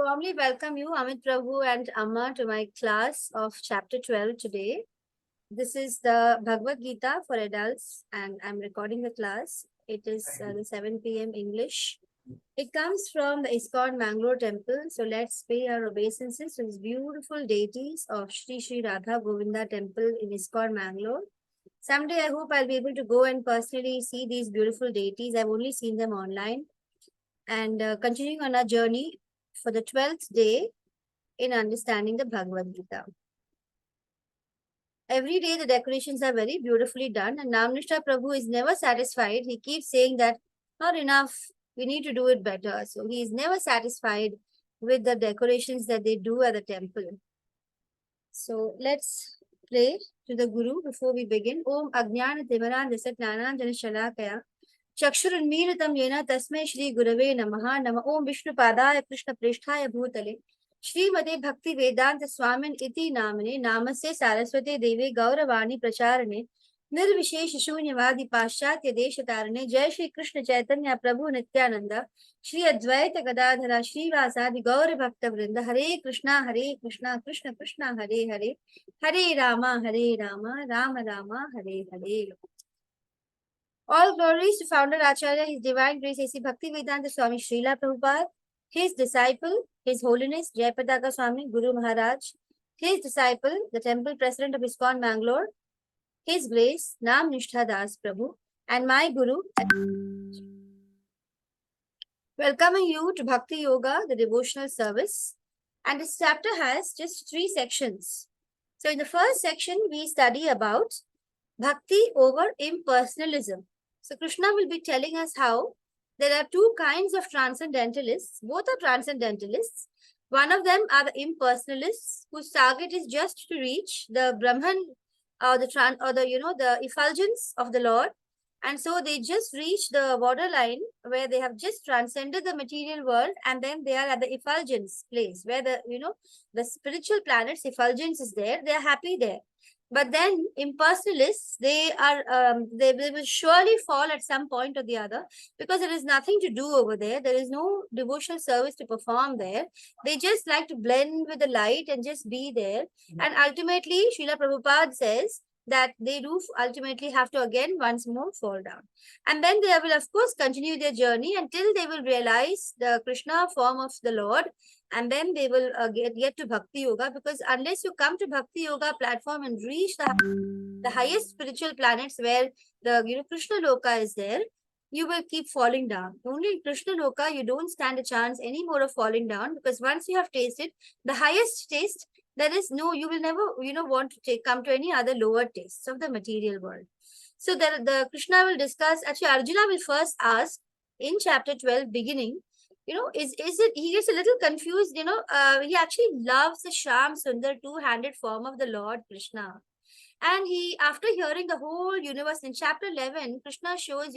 warmly welcome you, Amit Prabhu and Amma, to my class of chapter 12 today. This is the Bhagavad Gita for adults, and I'm recording the class. It is the 7 p.m. English. It comes from the ISKCON Mangalore temple. So let's pay our obeisances to these beautiful deities of Sri Radha Govinda temple in ISKCON Mangalore. Someday I hope I'll be able to go and personally see these beautiful deities. I've only seen them online. And continuing on our journey for the 12th day in understanding the Bhagavad Gita. Every day the decorations are very beautifully done, and Namnishta Prabhu is never satisfied. He keeps saying that not enough, we need to do it better. So he is never satisfied with the decorations that they do at the temple. So let's pray to the Guru before we begin. Om Ajnana Timaran Dasa Jnananjana Shalakaya Chakshurunmilitam Yena Tasmai Shri Gurave Namaha Nama Om Vishnu Padaya Krishna Pristhaya Bhutale Shrimate Bhakti Vedanta Swamin Iti Namane Namaste Saraswate Devi Gauravani Pracharane Nirvishesh Shunyavadi Paschatya Deshatarane Jai Shri Krishna Chaitanya Prabhu Nityananda Shri Advaita Gadadhara Shri Vasadi Gaura Bhakta Vrinda Hare Krishna Krishna Krishna Hare Hare Hare Rama Rama Rama Hare Hare. All glories to founder Acharya, His Divine Grace A.C. Bhaktivedanta Swami Srila Prabhupada, his disciple, His Holiness Jayapataka Swami Guru Maharaj, his disciple, the Temple President of ISKCON Mangalore, His Grace Nam Nishtha Das Prabhu, and my Guru. Welcoming you to Bhakti Yoga, the devotional service. And this chapter has just 3 sections. So in the first section, we study about Bhakti over impersonalism. So Krishna will be telling us how there are 2 kinds of transcendentalists. Both are transcendentalists. One of them are the impersonalists, whose target is just to reach the Brahman or the effulgence of the Lord. And so they just reach the borderline where they have just transcended the material world, and then they are at the effulgence place where the spiritual planet's effulgence is there. They are happy there. But then impersonalists, they will surely fall at some point or the other, because there is nothing to do over there. There is no devotional service to perform there. They just like to blend with the light and just be there. And ultimately, Srila Prabhupada says that they do ultimately have to again once more fall down. And then they will of course continue their journey until they will realize the Krishna form of the Lord, and then they will get to Bhakti Yoga, because unless you come to Bhakti Yoga platform and reach the highest spiritual planets where the Krishna Loka is there, you will keep falling down. Only in Krishna Loka, you don't stand a chance anymore of falling down, because once you have tasted the highest taste, there is no, you will never, want to come to any other lower tastes of the material world. So the Krishna will discuss, actually Arjuna will first ask in chapter 12 beginning, is it, he gets a little confused, he actually loves the Sham Sundar 2-handed form of the Lord Krishna. And he, after hearing the whole universe, in chapter 11, Krishna shows,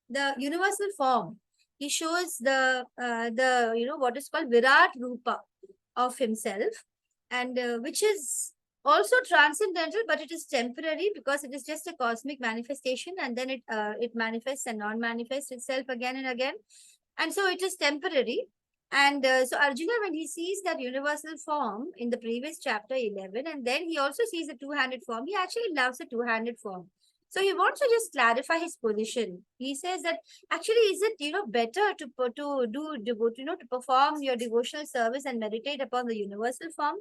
the universal form. He shows the what is called Virat Rupa of himself, and which is also transcendental, but it is temporary, because it is just a cosmic manifestation, and then it manifests and non-manifests itself again and again. And so it is temporary. And so Arjuna, when he sees that universal form in the previous chapter 11, and then he also sees the 2-handed form, he actually loves the 2-handed form. So he wants to just clarify his position. He says that actually, is it better to perform your devotional service and meditate upon the universal form,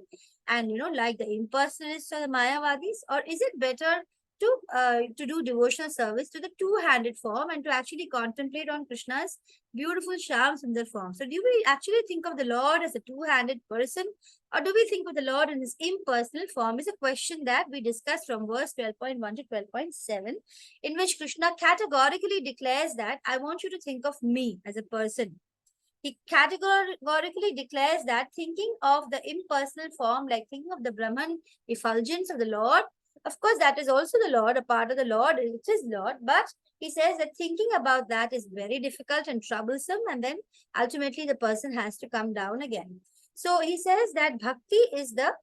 and like the impersonalists or the Mayavadis, or is it better to do devotional service to the 2-handed form and to actually contemplate on Krishna's beautiful Sham Sundar form? So do we actually think of the Lord as a 2-handed person, or do we think of the Lord in his impersonal form? Is a question that we discussed from verse 12.1 to 12.7, in which Krishna categorically declares that I want you to think of me as a person. He categorically declares that thinking of the impersonal form, like thinking of the Brahman effulgence of the Lord, of course, that is also the Lord, a part of the Lord, it is Lord, but he says that thinking about that is very difficult and troublesome, and then ultimately the person has to come down again. So he says that bhakti is the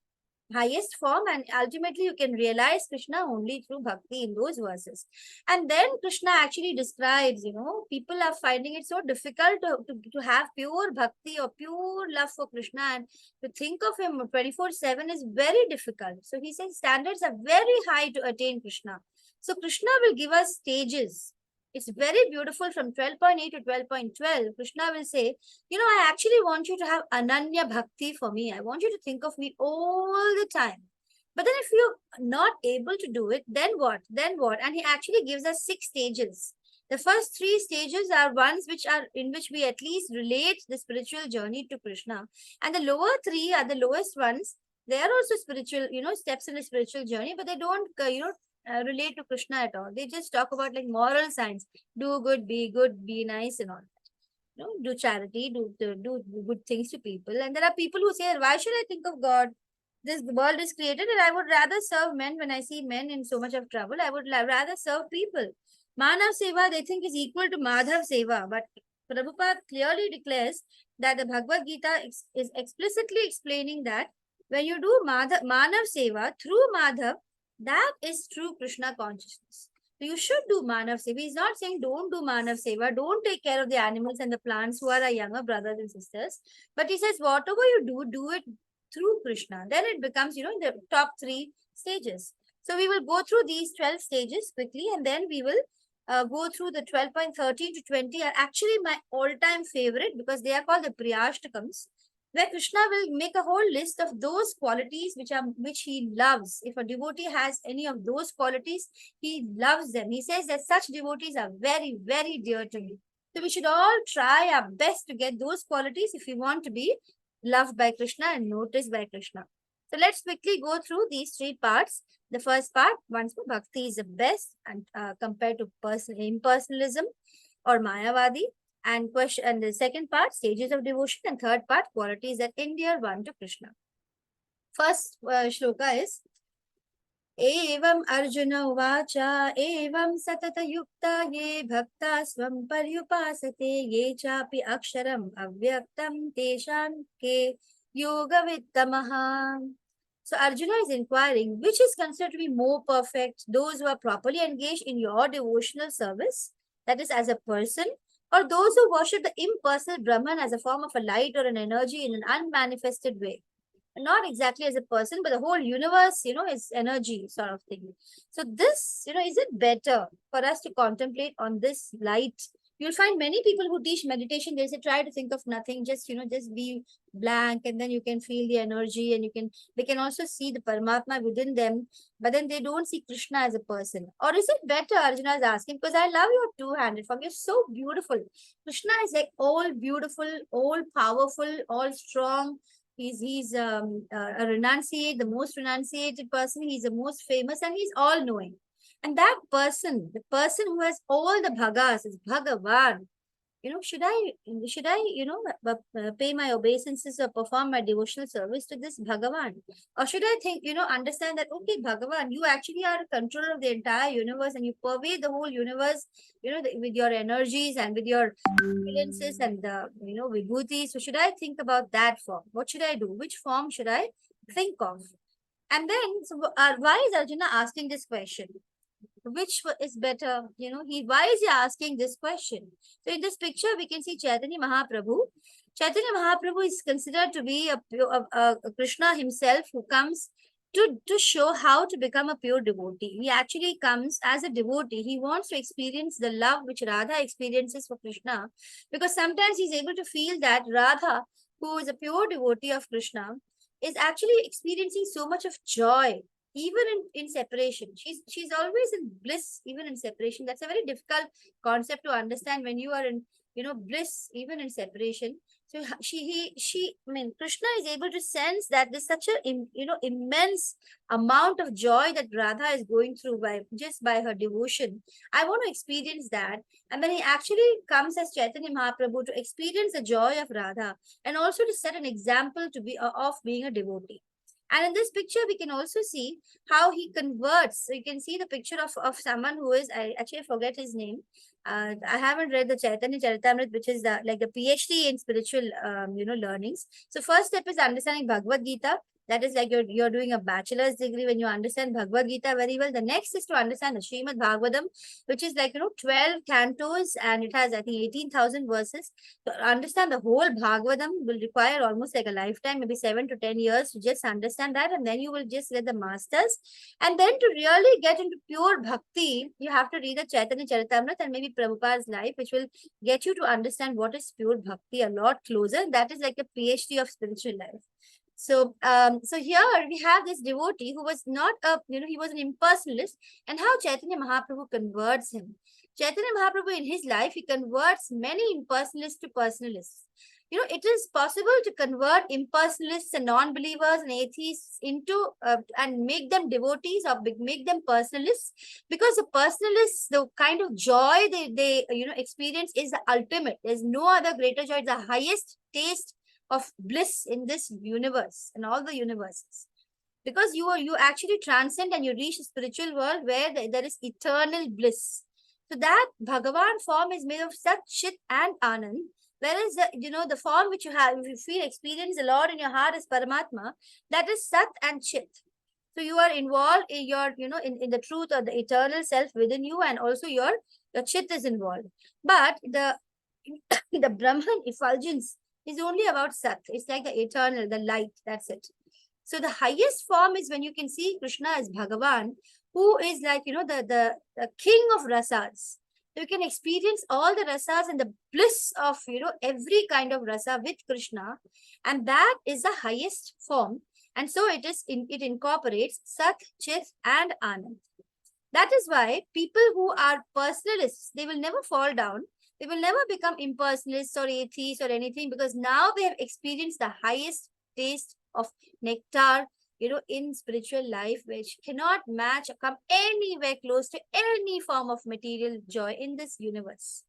highest form, and ultimately you can realize Krishna only through bhakti in those verses. And then Krishna actually describes, people are finding it so difficult to have pure bhakti or pure love for Krishna, and to think of him 24/7 is very difficult. So he says standards are very high to attain Krishna. So Krishna will give us stages. It's very beautiful from 12.8 to 12.12. Krishna will say, I actually want you to have Ananya Bhakti for me. I want you to think of me all the time. But then if you're not able to do it, then what? Then what? And he actually gives us 6 stages. The first 3 stages are ones which are in which we at least relate the spiritual journey to Krishna. And the lower 3 are the lowest ones. They are also spiritual, steps in the spiritual journey, but they don't, relate to Krishna at all. They just talk about like moral science. Do good, be nice and all. Do charity, do good things to people. And there are people who say, why should I think of God? This world is created and I would rather serve men. When I see men in so much of trouble, I would rather serve people. Manav Seva, they think, is equal to Madhav Seva. But Prabhupada clearly declares that the Bhagavad Gita is explicitly explaining that when you do Manav Seva through Madhav, that is true Krishna consciousness. So you should do Manav Seva. He's not saying don't do Manav Seva, don't take care of the animals and the plants who are our younger brothers and sisters. But he says, whatever you do it through Krishna. Then it becomes, the top 3 stages. So we will go through these 12 stages quickly, and then we will go through the 12.13 to 20 are actually my all-time favorite because they are called the Priyashtakams, where Krishna will make a whole list of those qualities which he loves. If a devotee has any of those qualities, he loves them. He says that such devotees are very, very dear to me. So we should all try our best to get those qualities if we want to be loved by Krishna and noticed by Krishna. So let's quickly go through these 3 parts. The first part, once more, bhakti is the best and compared to impersonalism or Mayavadi. And the second part, stages of devotion, and third part, qualities that endear one to Krishna. First shloka is एवं अर्जुन उवाच एवं सततयुक्ता ये भक्ता स्वं पर्युपासते ये चापि अक्षरम् अव्यक्तं तेषां के योगवित्तमः. So Arjuna is inquiring, which is considered to be more perfect, those who are properly engaged in your devotional service, that is as a person, or those who worship the impersonal Brahman as a form of a light or an energy in an unmanifested way? Not exactly as a person, but the whole universe, is energy sort of thing. So this, is it better for us to contemplate on this light? You'll find many people who teach meditation, they say, try to think of nothing, just, just be blank, and then you can feel the energy, and they can also see the Paramatma within them, but then they don't see Krishna as a person. Or is it better, Arjuna is asking, because I love your two-handed form, you're so beautiful. Krishna is like all beautiful, all powerful, all strong. He's a renunciate, the most renunciated person. He's the most famous, and he's all knowing. And that person, the person who has all the bhagas, is Bhagavan. Should I, pay my obeisances or perform my devotional service to this Bhagavan? Or should I think, understand that, okay, Bhagavan, you actually are a controller of the entire universe and you pervade the whole universe, with your energies and with your influences and the, vibhuti. So should I think about that form? What should I do? Which form should I think of? And then, so why is Arjuna asking this question? Which is better? Why is he asking this question? So in this picture, we can see Chaitanya Mahaprabhu. Chaitanya Mahaprabhu is considered to be a Krishna himself who comes to show how to become a pure devotee. He actually comes as a devotee. He wants to experience the love which Radha experiences for Krishna, because sometimes he's able to feel that Radha, who is a pure devotee of Krishna, is actually experiencing so much of joy even in separation. She's always in bliss even in separation. That's a very difficult concept to understand when you are in bliss even in separation. So Krishna is able to sense that there's such a immense amount of joy that Radha is going through by her devotion. I want to experience that. And then he actually comes as Chaitanya Mahaprabhu to experience the joy of Radha and also to set an example to be of being a devotee. And in this picture, we can also see how he converts. So you can see the picture of someone who is, I actually forget his name. I haven't read the Chaitanya Charitamrita, which is like the PhD in spiritual, learnings. So first step is understanding Bhagavad Gita. That is like you're doing a bachelor's degree when you understand Bhagavad Gita very well. The next is to understand the Srimad Bhagavatam, which is like, 12 cantos, and it has, I think, 18,000 verses. To understand the whole Bhagavatam will require almost like a lifetime, maybe 7 to 10 years to just understand that. And then you will just get the masters. And then to really get into pure bhakti, you have to read the Chaitanya Charitamrita and maybe Prabhupada's life, which will get you to understand what is pure bhakti a lot closer. That is like a PhD of spiritual life. So here we have this devotee who was not he was an impersonalist, and how Chaitanya Mahaprabhu converts him. Chaitanya Mahaprabhu in his life, he converts many impersonalists to personalists. It is possible to convert impersonalists and non-believers and atheists into and make them devotees or make them personalists, because the personalists, the kind of joy they experience is the ultimate. There's no other greater joy. It's the highest taste of bliss in this universe and all the universes, because you actually transcend and you reach a spiritual world where there is eternal bliss. So that Bhagavan form is made of Sat, Chit and Anand, whereas the form which you have, if you feel experience the Lord in your heart is Paramatma, that is Sat and Chit. So you are involved in your in the truth of the eternal self within you, and also your Chit is involved. But the the Brahman effulgence is only about Sat. It's like the eternal, the light. That's it. So the highest form is when you can see Krishna as Bhagavan, who is like, the king of rasas. So you can experience all the rasas and the bliss of, every kind of rasa with Krishna. And that is the highest form. And so it incorporates Sat, Chit and Anand. That is why people who are personalists, they will never fall down. They will never become impersonalists or atheists or anything, because now they have experienced the highest taste of nectar, in spiritual life, which cannot match or come anywhere close to any form of material joy in this universe.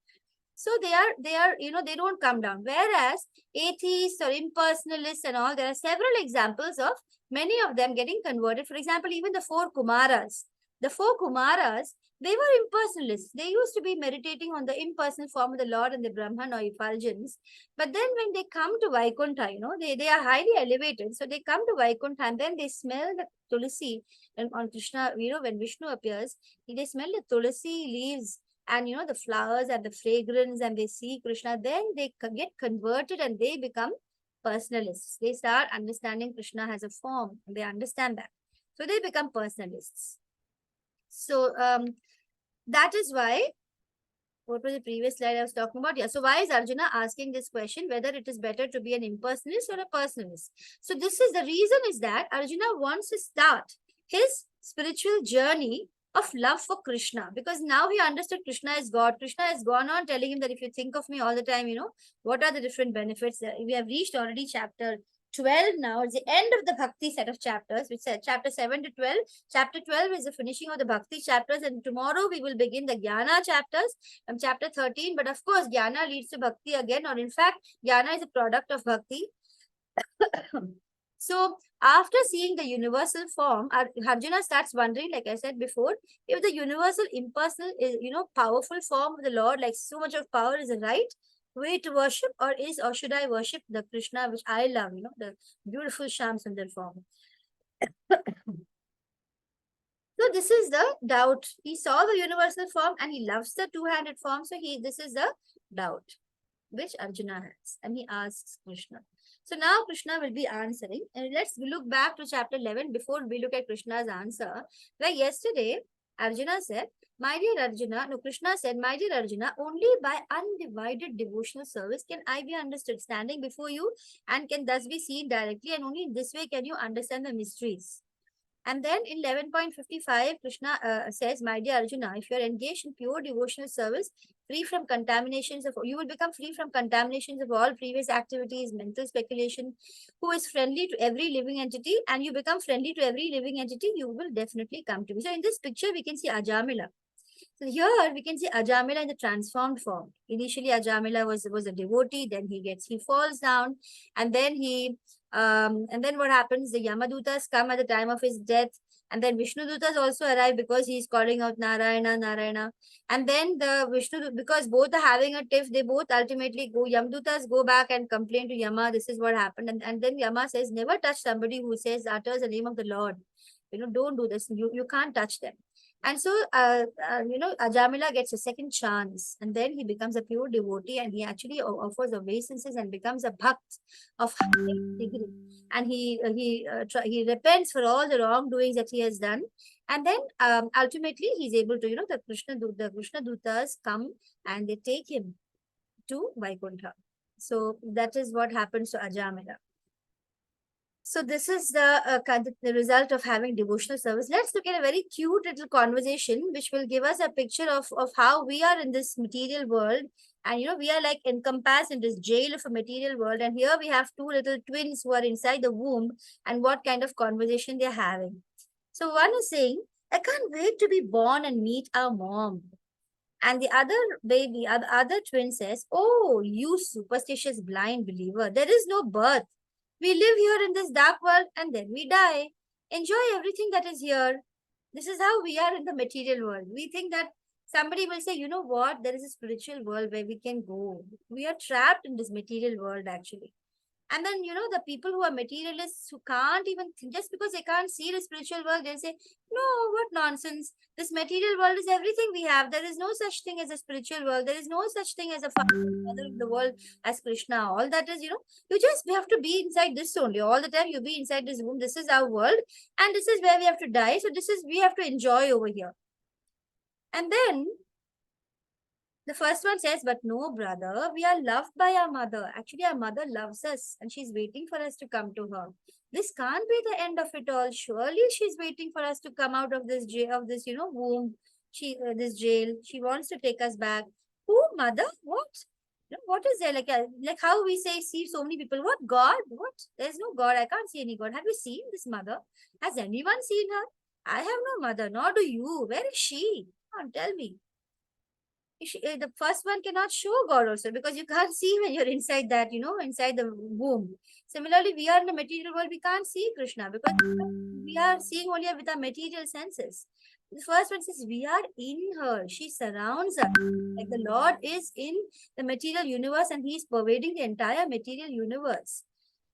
So they are, they don't come down. Whereas atheists or impersonalists and all, there are several examples of many of them getting converted. For example, even the four Kumaras. The four Kumaras, they were impersonalists. They used to be meditating on the impersonal form of the Lord and the Brahman or effulgence. But then when they come to Vaikuntha, they are highly elevated. So they come to Vaikuntha and then they smell the tulsi. And on Krishna, when Vishnu appears, they smell the tulsi leaves and, the flowers and the fragrance, and they see Krishna. Then they get converted and they become personalists. They start understanding Krishna has a form. And they understand that. So they become personalists. So that is why, what was the previous slide I was talking about? Yeah. So why is Arjuna asking this question, whether it is better to be an impersonalist or a personalist? So this is the reason is that Arjuna wants to start his spiritual journey of love for Krishna, because now he understood Krishna is God. Krishna has gone on telling him that if you think of me all the time, what are the different benefits? We have reached already chapter 12 now. It's the end of the Bhakti set of chapters, which said chapter 7 to 12. Chapter 12 is the finishing of the Bhakti chapters, and tomorrow we will begin the Jnana chapters from chapter 13. But of course, Jnana leads to Bhakti again, or in fact, Jnana is a product of Bhakti. So after seeing the universal form, Arjuna starts wondering, like I said before, if the universal impersonal is, powerful form of the Lord, like so much of power, is the right way to worship, or should I worship the Krishna which I love, the beautiful Shyam Sundar form. So this is the doubt. He saw the universal form and he loves the two-handed form. So this is the doubt which Arjuna has, and he asks Krishna. So now Krishna will be answering, and let's look back to chapter 11 before we look at Krishna's answer. Where yesterday Arjuna said, my dear Arjuna, no, Krishna said, my dear Arjuna, only by undivided devotional service can I be understood, standing before you, and can thus be seen directly, and only in this way can you understand the mysteries. And then in 11.55, Krishna says, my dear Arjuna, if you are engaged in pure devotional service, free from contaminations you will become free from contaminations of all previous activities, mental speculation, who is friendly to every living entity, and you become friendly to every living entity, you will definitely come to me. So in this picture, we can see Ajamila. So here we can see Ajamila in the transformed form. Initially, Ajamila was a devotee, then he falls down, and then and then what happens? The Yamadutas come at the time of his death, And then Vishnu Dutas also arrive because he's calling out Narayana, Narayana. And then the Vishnu, because both are having a tiff, they both ultimately go, Yamdutas go back and complain to Yama, this is what happened. And then Yama says, never touch somebody who says, utters the name of the Lord. Don't do this. You can't touch them. And so, Ajamila gets a second chance, and then he becomes a pure devotee, and he actually offers obeisances and becomes a bhakt of high degree. And he repents for all the wrongdoings that he has done, and then ultimately he's able to, the Krishna Dutas come and they take him to Vaikuntha. So that is what happens to Ajamila. So this is the result of having devotional service. Let's look at a very cute little conversation, which will give us a picture of how we are in this material world. And, we are like encompassed in this jail of a material world. And here we have two little twins who are inside the womb and what kind of conversation they're having. So one is saying, I can't wait to be born and meet our mom. And the other twin says, oh, you superstitious blind believer, there is no birth. We live here in this dark world and then we die. Enjoy everything that is here. This is how we are in the material world. We think that somebody will say, you know what, there is a spiritual world where we can go. We are trapped in this material world actually. And then, the people who are materialists who can't even think, just because they can't see the spiritual world, they'll say, no, what nonsense. This material world is everything we have. There is no such thing as a spiritual world. There is no such thing as a father of the world as Krishna. All that is, you just have to be inside this only. All the time you be inside this womb. This is our world. And this is where we have to die. So we have to enjoy over here. And then the first one says, but no, brother, we are loved by our mother. Actually, our mother loves us and she's waiting for us to come to her. This can't be the end of it all. Surely she's waiting for us to come out of this jail, of this, womb, this jail. She wants to take us back. Who, mother? What? What is there? Like how we see so many people. What? God? What? There's no God. I can't see any God. Have you seen this mother? Has anyone seen her? I have no mother, nor do you. Where is she? Come on, tell me. The first one cannot show God also because you can't see when you're inside that, inside the womb. Similarly, we are in the material world, we can't see Krishna because we are seeing only with our material senses. The first one says, we are in her. She surrounds us. Like the Lord is in the material universe and he is pervading the entire material universe.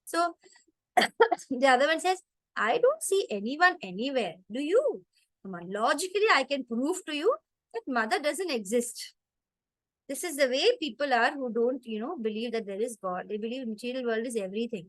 So the other one says, I don't see anyone anywhere. Do you? Come on, logically, I can prove to you that mother doesn't exist. This is the way people are who don't, believe that there is God. They believe material world is everything.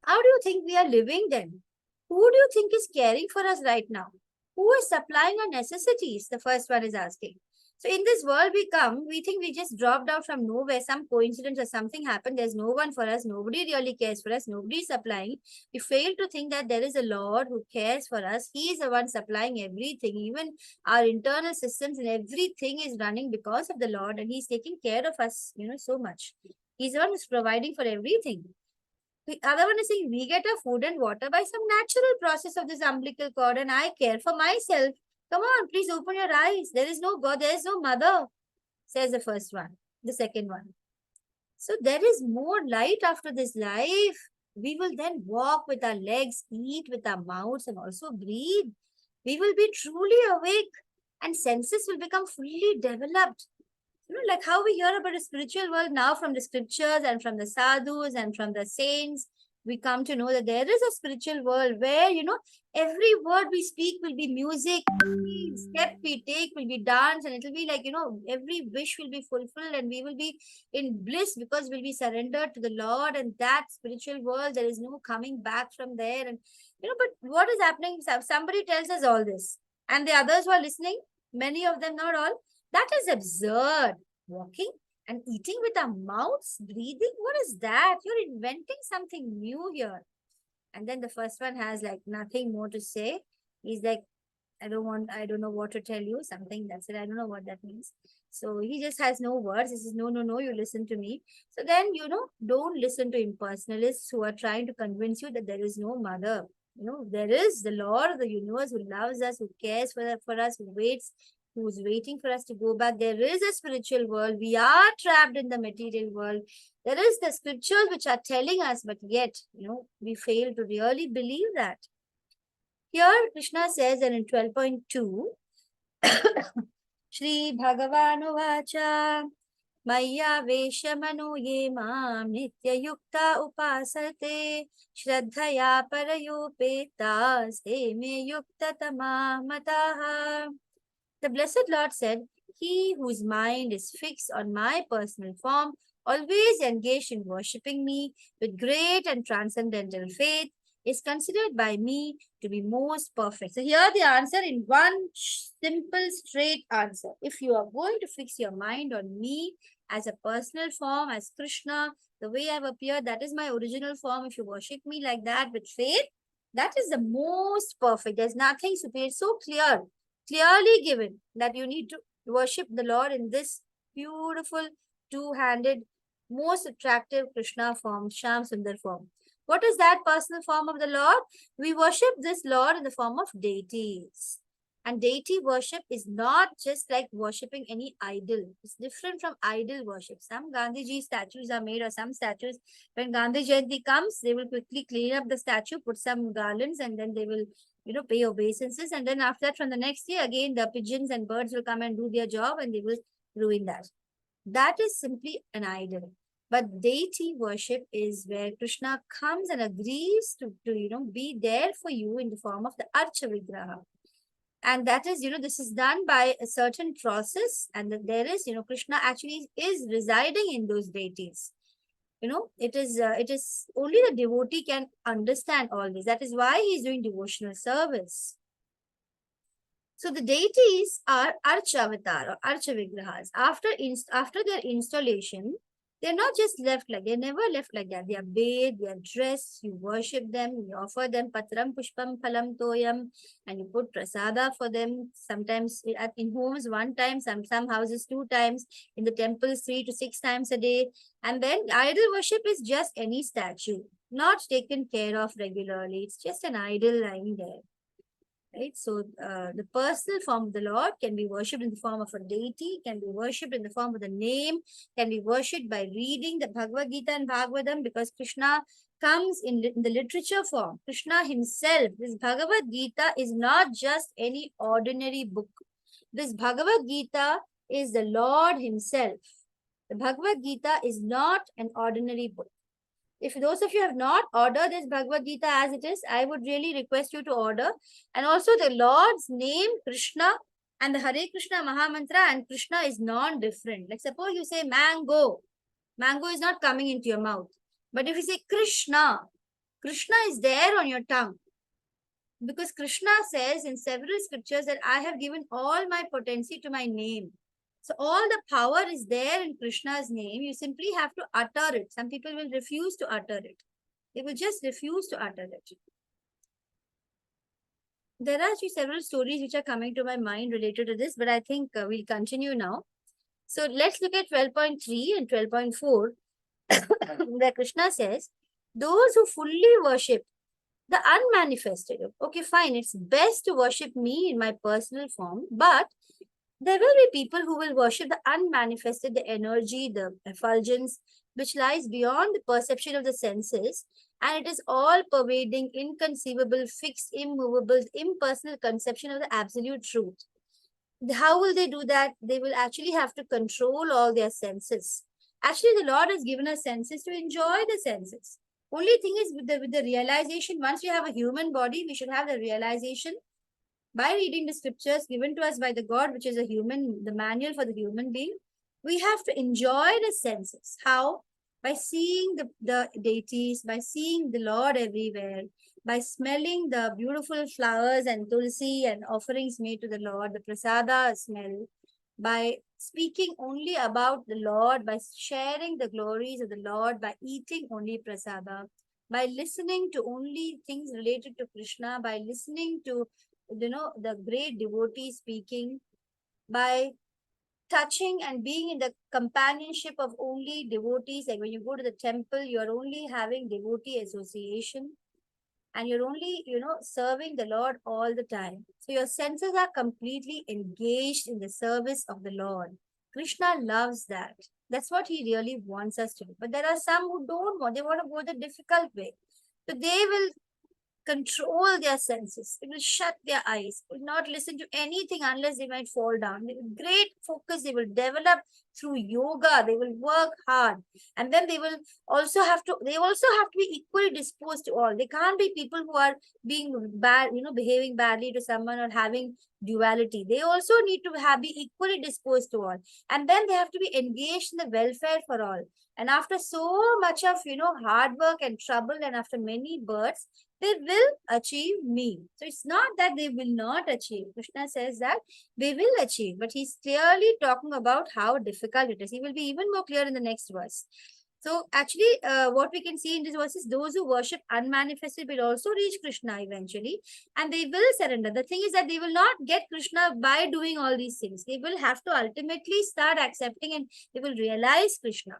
How do you think we are living then? Who do you think is caring for us right now? Who is supplying our necessities? The first one is asking. So in this world we think we just dropped out from nowhere, some coincidence or something happened. There's no one for us. Nobody really cares for us. Nobody is supplying. We fail to think that there is a Lord who cares for us. He is the one supplying everything. Even our internal systems and everything is running because of the Lord and he's taking care of us, so much. He's the one who's providing for everything. The other one is saying we get our food and water by some natural process of this umbilical cord and I care for myself. Come on, please open your eyes. There is no God, there is no mother, says the first one, the second one. So there is more light after this life. We will then walk with our legs, eat with our mouths, and also breathe. We will be truly awake and senses will become fully developed. Like how we hear about the spiritual world now from the scriptures and from the sadhus and from the saints, we come to know that there is a spiritual world where, every word we speak will be music, every step we take will be dance, and it will be like, every wish will be fulfilled and we will be in bliss because we'll be surrendered to the Lord and that spiritual world. There is no coming back from there. And, but what is happening? Somebody tells us all this and the others who are listening, many of them, not all, that is absurd. Walking and eating with our mouths, breathing, what is that? You're inventing something new here. And then the first one has like nothing more to say. He's like, I don't know what to tell you, something that's it. I don't know what that means. So he just has no words. He says, no, you listen to me. So then, don't listen to impersonalists who are trying to convince you that there is no mother. There is the Lord of the universe who loves us, who cares for us, who waits, who's waiting for us to go back. There is a spiritual world. We are trapped in the material world. There is the scriptures which are telling us, but yet, we fail to really believe that. Here Krishna says, and in 12.2, Shri Bhagavanu Vacha Maya Veshamanu Ye Mam Nitya Yukta Upasate Shraddhaya Parayopeta Se Me Yukta Tamamataha. The Blessed Lord said, he whose mind is fixed on my personal form, always engaged in worshipping me with great and transcendental faith, is considered by me to be most perfect. So here the answer in one simple, straight answer. If you are going to fix your mind on me as a personal form, as Krishna, the way I've appeared, that is my original form. If you worship me like that with faith, that is the most perfect. There's nothing superior. It's so clearly given that you need to worship the Lord in this beautiful two-handed, most attractive Krishna form, Sham Sundar form. What is that personal form of the Lord? We worship this Lord in the form of deities. And deity worship is not just like worshipping any idol. It's different from idol worship. Some Gandhiji statues are made, or some statues, when Gandhi Jayanti comes, they will quickly clean up the statue, put some garlands, and then they will pay obeisances. And then after that, from the next year, again, the pigeons and birds will come and do their job and they will ruin that. That is simply an idol. But deity worship is where Krishna comes and agrees to be there for you in the form of the Archa Vigraha. And that is, this is done by a certain process, and that there is, Krishna actually is residing in those deities. It is only the devotee can understand all this. That is why he is doing devotional service. So the deities are Archa Avatar or Archa Vigrahas. After their installation, they're not just left like, they're never left like that. They are bathed, they are dressed, you worship them, you offer them patram pushpam phalam toyam, and you put prasada for them. Sometimes in homes one time, some houses 2 times, in the temples 3 to 6 times a day. And then idol worship is just any statue, not taken care of regularly. It's just an idol lying there. Right? So the personal form of the Lord can be worshipped in the form of a deity, can be worshipped in the form of the name, can be worshipped by reading the Bhagavad Gita and Bhagavatam, because Krishna comes in the literature form. Krishna himself, this Bhagavad Gita is not just any ordinary book. This Bhagavad Gita is the Lord himself. The Bhagavad Gita is not an ordinary book. If those of you have not ordered this Bhagavad Gita as it is, I would really request you to order. And also the Lord's name, Krishna, and the Hare Krishna Mahamantra and Krishna is non-different. Like suppose you say mango. Mango is not coming into your mouth. But if you say Krishna, Krishna is there on your tongue. Because Krishna says in several scriptures that I have given all my potency to my name. So all the power is there in Krishna's name. You simply have to utter it. Some people will refuse to utter it. They will just refuse to utter it. There are actually several stories which are coming to my mind related to this, but I think we'll continue now. So let's look at 12.3 and 12.4, where Krishna says, those who fully worship the unmanifested. Okay, fine. It's best to worship me in my personal form, but there will be people who will worship the unmanifested, the energy, the effulgence, which lies beyond the perception of the senses, and it is all pervading, inconceivable, fixed, immovable, impersonal conception of the absolute truth. How will they do that? They will actually have to control all their senses. Actually, the Lord has given us senses to enjoy the senses. Only thing is with the realization, once we have a human body, we should have the realization by reading the scriptures given to us by the God, which is the manual for the human being. We have to enjoy the senses. How? By seeing the deities, by seeing the Lord everywhere, by smelling the beautiful flowers and tulsi and offerings made to the Lord, the prasada smell, by speaking only about the Lord, by sharing the glories of the Lord, by eating only prasada, by listening to only things related to Krishna, by listening to the great devotee speaking, by touching and being in the companionship of only devotees. Like when you go to the temple, you're only having devotee association and you're only, serving the Lord all the time. So your senses are completely engaged in the service of the Lord. Krishna loves that. That's what he really wants us to do. But there are some who don't want, they want to go the difficult way. So they will control their senses. They will shut their eyes, will not listen to anything unless they might fall down. Great focus they will develop through yoga. They will work hard. And then they also have to be equally disposed to all. They can't be people who are being bad, behaving badly to someone or having duality. They also need to be equally disposed to all. And then they have to be engaged in the welfare for all. And after so much of, hard work and trouble, and after many births, they will achieve me. So it's not that they will not achieve. Krishna says that they will achieve, but he's clearly talking about how difficult it is. He will be even more clear in the next verse. So actually, what we can see in this verse is those who worship unmanifested will also reach Krishna eventually, and they will surrender. The thing is that they will not get Krishna by doing all these things. They will have to ultimately start accepting, and they will realize Krishna.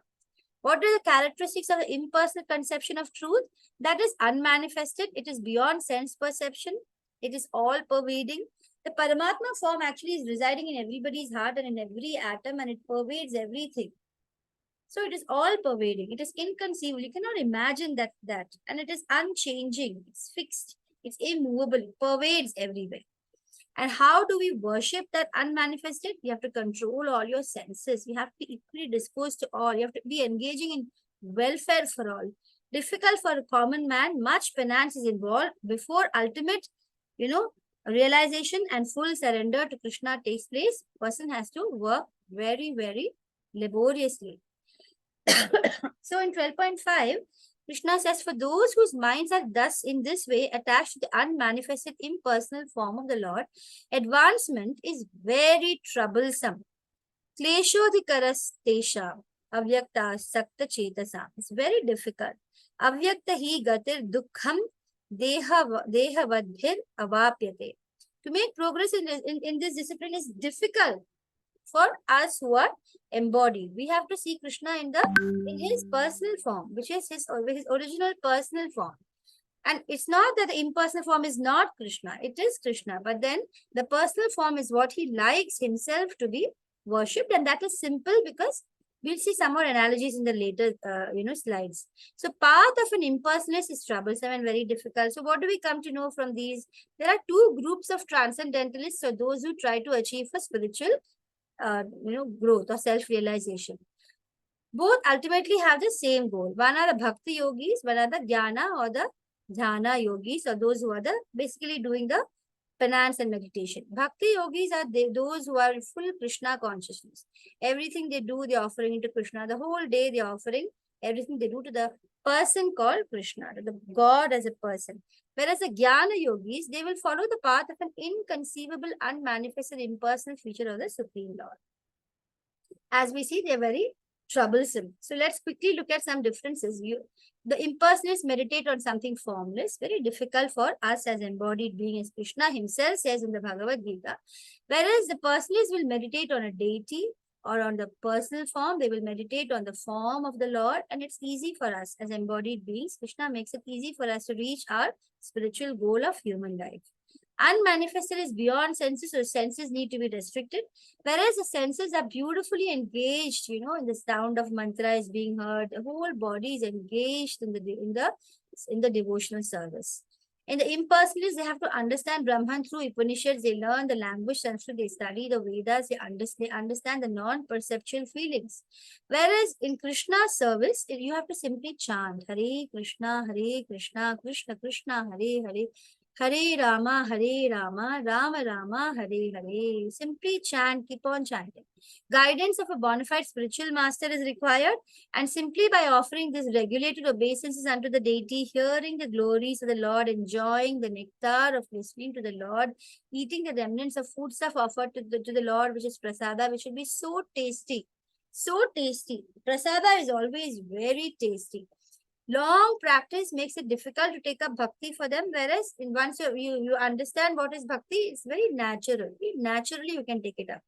What are the characteristics of the impersonal conception of truth? That is unmanifested. It is beyond sense perception. It is all pervading. The Paramatma form actually is residing in everybody's heart and in every atom, and it pervades everything. So it is all pervading. It is inconceivable. You cannot imagine that. And it is unchanging. It's fixed. It's immovable. It pervades everywhere. And how do we worship that unmanifested? You have to control all your senses. You have to be equally disposed to all. You have to be engaging in welfare for all. Difficult for a common man. Much penance is involved before ultimate, realization and full surrender to Krishna takes place. Person has to work very, very laboriously. So in 12.5, Krishna says, for those whose minds are thus in this way attached to the unmanifested impersonal form of the Lord, advancement is very troublesome. Kleshodhikaras tesha avyakta sakta chetasam. It's very difficult. Avyakta hi gatir dukkham dehavadbhir avapyate. To make progress in this discipline is difficult for us who are embodied. We have to see Krishna in his personal form, which is his original personal form. And it's not that the impersonal form is not Krishna. It is Krishna. But then the personal form is what he likes himself to be worshipped. And that is simple because we'll see some more analogies in the later, slides. So path of an impersonalist is troublesome and very difficult. So what do we come to know from these? There are two groups of transcendentalists. So those who try to achieve a spiritual growth or self-realization. Both ultimately have the same goal. One are the Bhakti Yogis, one are the Jnana or the Dhyana Yogis, or those who are basically doing the penance and meditation. Bhakti Yogis are those who are in full Krishna consciousness. Everything they do, they're offering into Krishna. The whole day they're offering everything they do to the person called Krishna, to the God as a person. Whereas the Jnana Yogis, they will follow the path of an inconceivable, unmanifested, impersonal feature of the Supreme Lord. As we see, they're very troublesome. So let's quickly look at some differences. The impersonalists meditate on something formless, very difficult for us as embodied being, as Krishna himself says in the Bhagavad Gita. Whereas the personalists will meditate on a deity or on the personal form, they will meditate on the form of the Lord, and it's easy for us as embodied beings. Krishna makes it easy for us to reach our spiritual goal of human life. Unmanifested is beyond senses, so senses need to be restricted, whereas the senses are beautifully engaged, in the sound of mantra is being heard. The whole body is engaged in the devotional service. In the impersonalists, they have to understand Brahman through Upanishads. They learn the language Sanskrit, they study the Vedas, they understand the non-perceptual feelings. Whereas in Krishna's service, you have to simply chant Hare Krishna, Krishna Krishna, Hare Hare, Rama, Rama Rama, Hare Hare. Simply chant, keep on chanting. Guidance of a bona fide spiritual master is required, and simply by offering this regulated obeisances unto the deity, hearing the glories of the Lord, enjoying the nectar of listening to the Lord, eating the remnants of food stuff offered to the Lord, which is prasada, which will be so tasty. So tasty. Prasada is always very tasty. Long practice makes it difficult to take up bhakti for them, whereas once you understand what is bhakti, it's very natural. Naturally, you can take it up.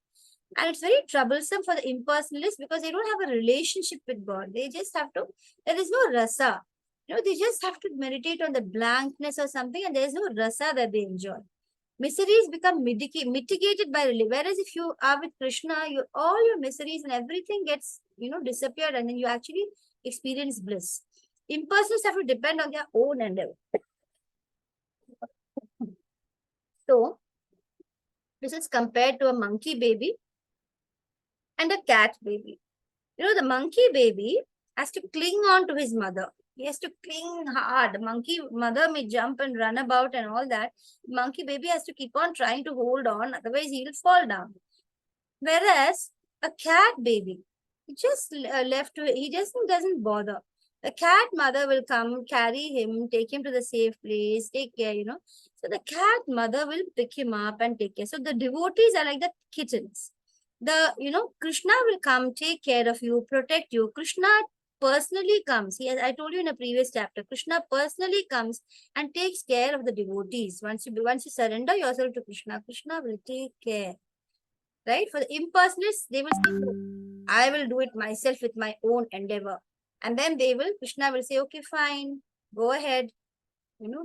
And it's very troublesome for the impersonalists because they don't have a relationship with God. They just have to, there is no rasa. They just have to meditate on the blankness or something, and there is no rasa that they enjoy. Miseries become mitigated by relief. Whereas if you are with Krishna, all your miseries and everything gets, disappeared, and then you actually experience bliss. Impersonalists have to depend on their own endeavor. So this is compared to a monkey baby and a cat baby. The monkey baby has to cling on to his mother. He has to cling hard. Monkey mother may jump and run about and all that. Monkey baby has to keep on trying to hold on, otherwise he'll fall down. Whereas a cat baby, he just he just doesn't bother. The cat mother will come, carry him, take him to the safe place, take care. So the cat mother will pick him up and take care. So the devotees are like the kittens. Krishna will come, take care of you, protect you. Krishna personally comes. I told you in a previous chapter, Krishna personally comes and takes care of the devotees. Once you surrender yourself to Krishna, Krishna will take care. Right? For the impersonalists, they will say, no, I will do it myself with my own endeavor. And then Krishna will say, okay, fine, go ahead.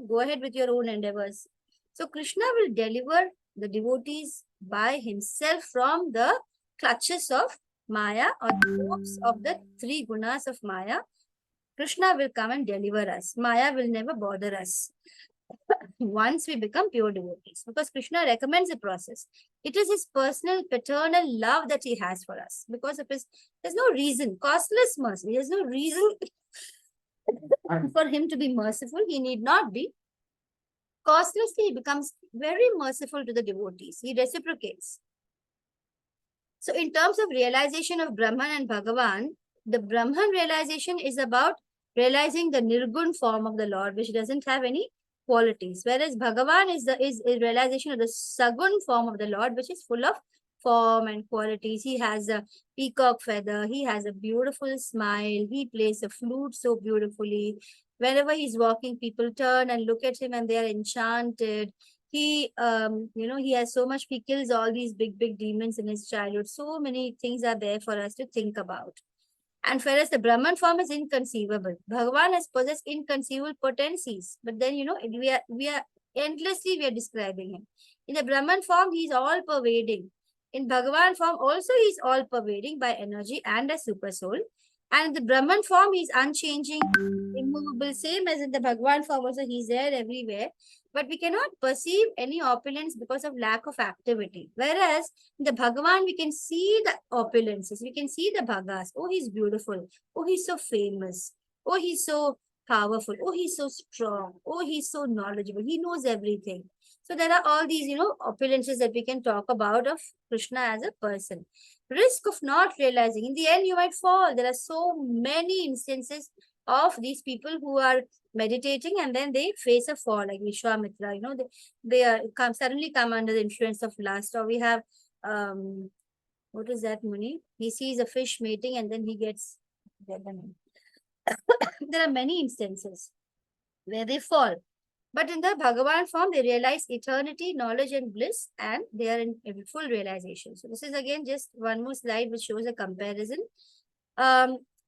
Go ahead with your own endeavors. So Krishna will deliver the devotees by himself from the clutches of Maya or the ropes of the three gunas of Maya. Krishna will come and deliver us. Maya will never bother us once we become pure devotees, because Krishna recommends the process. It is his personal paternal love that he has for us. Because of his, there's no reason, costless mercy. There's no reason for him to be merciful. He need not be. Costlessly, he becomes very merciful to the devotees. He reciprocates. So in terms of realization of Brahman and Bhagavan, the Brahman realization is about realizing the Nirgun form of the Lord, which doesn't have any qualities. Whereas Bhagavan is a realization of the Sagun form of the Lord, which is full of form and qualities. He has a peacock feather. He has a beautiful smile. He plays the flute so beautifully. Whenever he's walking, people turn and look at him and they are enchanted. He has so much, he kills all these big demons in his childhood. So many things are there for us to think about. And whereas the Brahman form is inconceivable. Bhagavan has possessed inconceivable potencies. But then, we are endlessly, we are describing him. In the Brahman form, he is all pervading. In Bhagavan form, also he is all pervading by energy and a super soul. And in the Brahman form, he is unchanging, immovable, same as in the Bhagavan form also, he is there everywhere. But we cannot perceive any opulence because of lack of activity. Whereas in the Bhagavan, we can see the opulences. We can see the Bhagas. Oh, he's beautiful. Oh, he's so famous. Oh, he's so powerful. Oh, he's so strong. Oh, he's so knowledgeable. He knows everything. So there are all these, opulences that we can talk about of Krishna as a person. Risk of not realizing. In the end, you might fall. There are so many instances of these people who are meditating and then they face a fall, like Vishwamitra. They suddenly come under the influence of lust. Or we have what is that, Muni? He sees a fish mating and then he gets there are many instances where they fall. But in the Bhagavan form, they realize eternity, knowledge, and bliss, and they are in full realization. So this is again just one more slide which shows a comparison.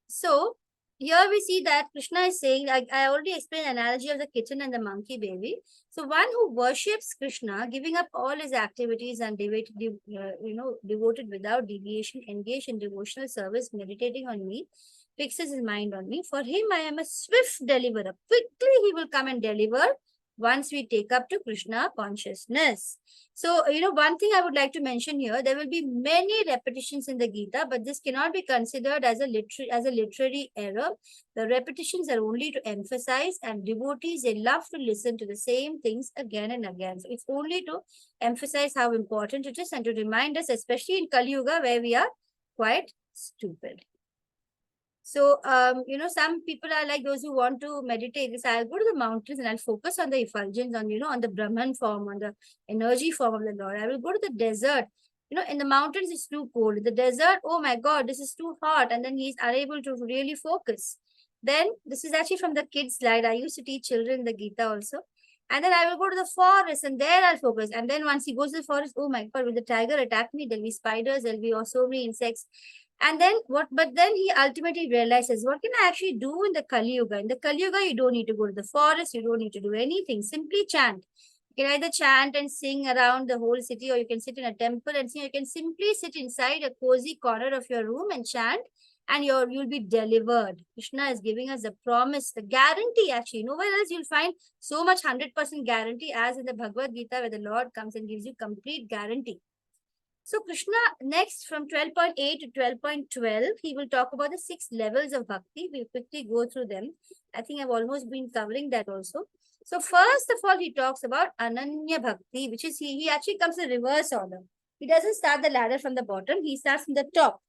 So here we see that Krishna is saying, I already explained the analogy of the kitten and the monkey baby. So one who worships Krishna, giving up all his activities and devoted without deviation, engaged in devotional service, meditating on me, fixes his mind on me. For him, I am a swift deliverer. Quickly he will come and deliver once we take up to Krishna consciousness. So, one thing I would like to mention here, there will be many repetitions in the Gita, but this cannot be considered as a literary error. The repetitions are only to emphasize, and devotees, they love to listen to the same things again and again. So it's only to emphasize how important it is and to remind us, especially in Kali Yuga, where we are quite stupid. So, some people are like those who want to meditate. This, I'll go to the mountains and I'll focus on the effulgence, on the Brahman form, on the energy form of the Lord. I will go to the desert. In the mountains, it's too cold. In the desert, oh my God, this is too hot. And then he's unable to really focus. Then, this is actually from the kids' slide. I used to teach children the Gita also. And then I will go to the forest and there I'll focus. And then once he goes to the forest, oh my God, will the tiger attack me? There'll be spiders, there'll be so many insects. And then but then he ultimately realizes, what can I actually do in the Kali Yuga? In the Kali Yuga, you don't need to go to the forest. You don't need to do anything. Simply chant. You can either chant and sing around the whole city, or you can sit in a temple and sing. You can simply sit inside a cozy corner of your room and chant. and you'll be delivered. Krishna is giving us the promise, the guarantee actually. Nowhere else you'll find so much 100% guarantee as in the Bhagavad Gita, where the Lord comes and gives you complete guarantee. So Krishna, next from 12.8 to 12.12, he will talk about the 6 levels of bhakti. We'll quickly go through them. I think I've almost been covering that also. So first of all, he talks about Ananya Bhakti, which is he actually comes in reverse order. He doesn't start the ladder from the bottom. He starts from the top.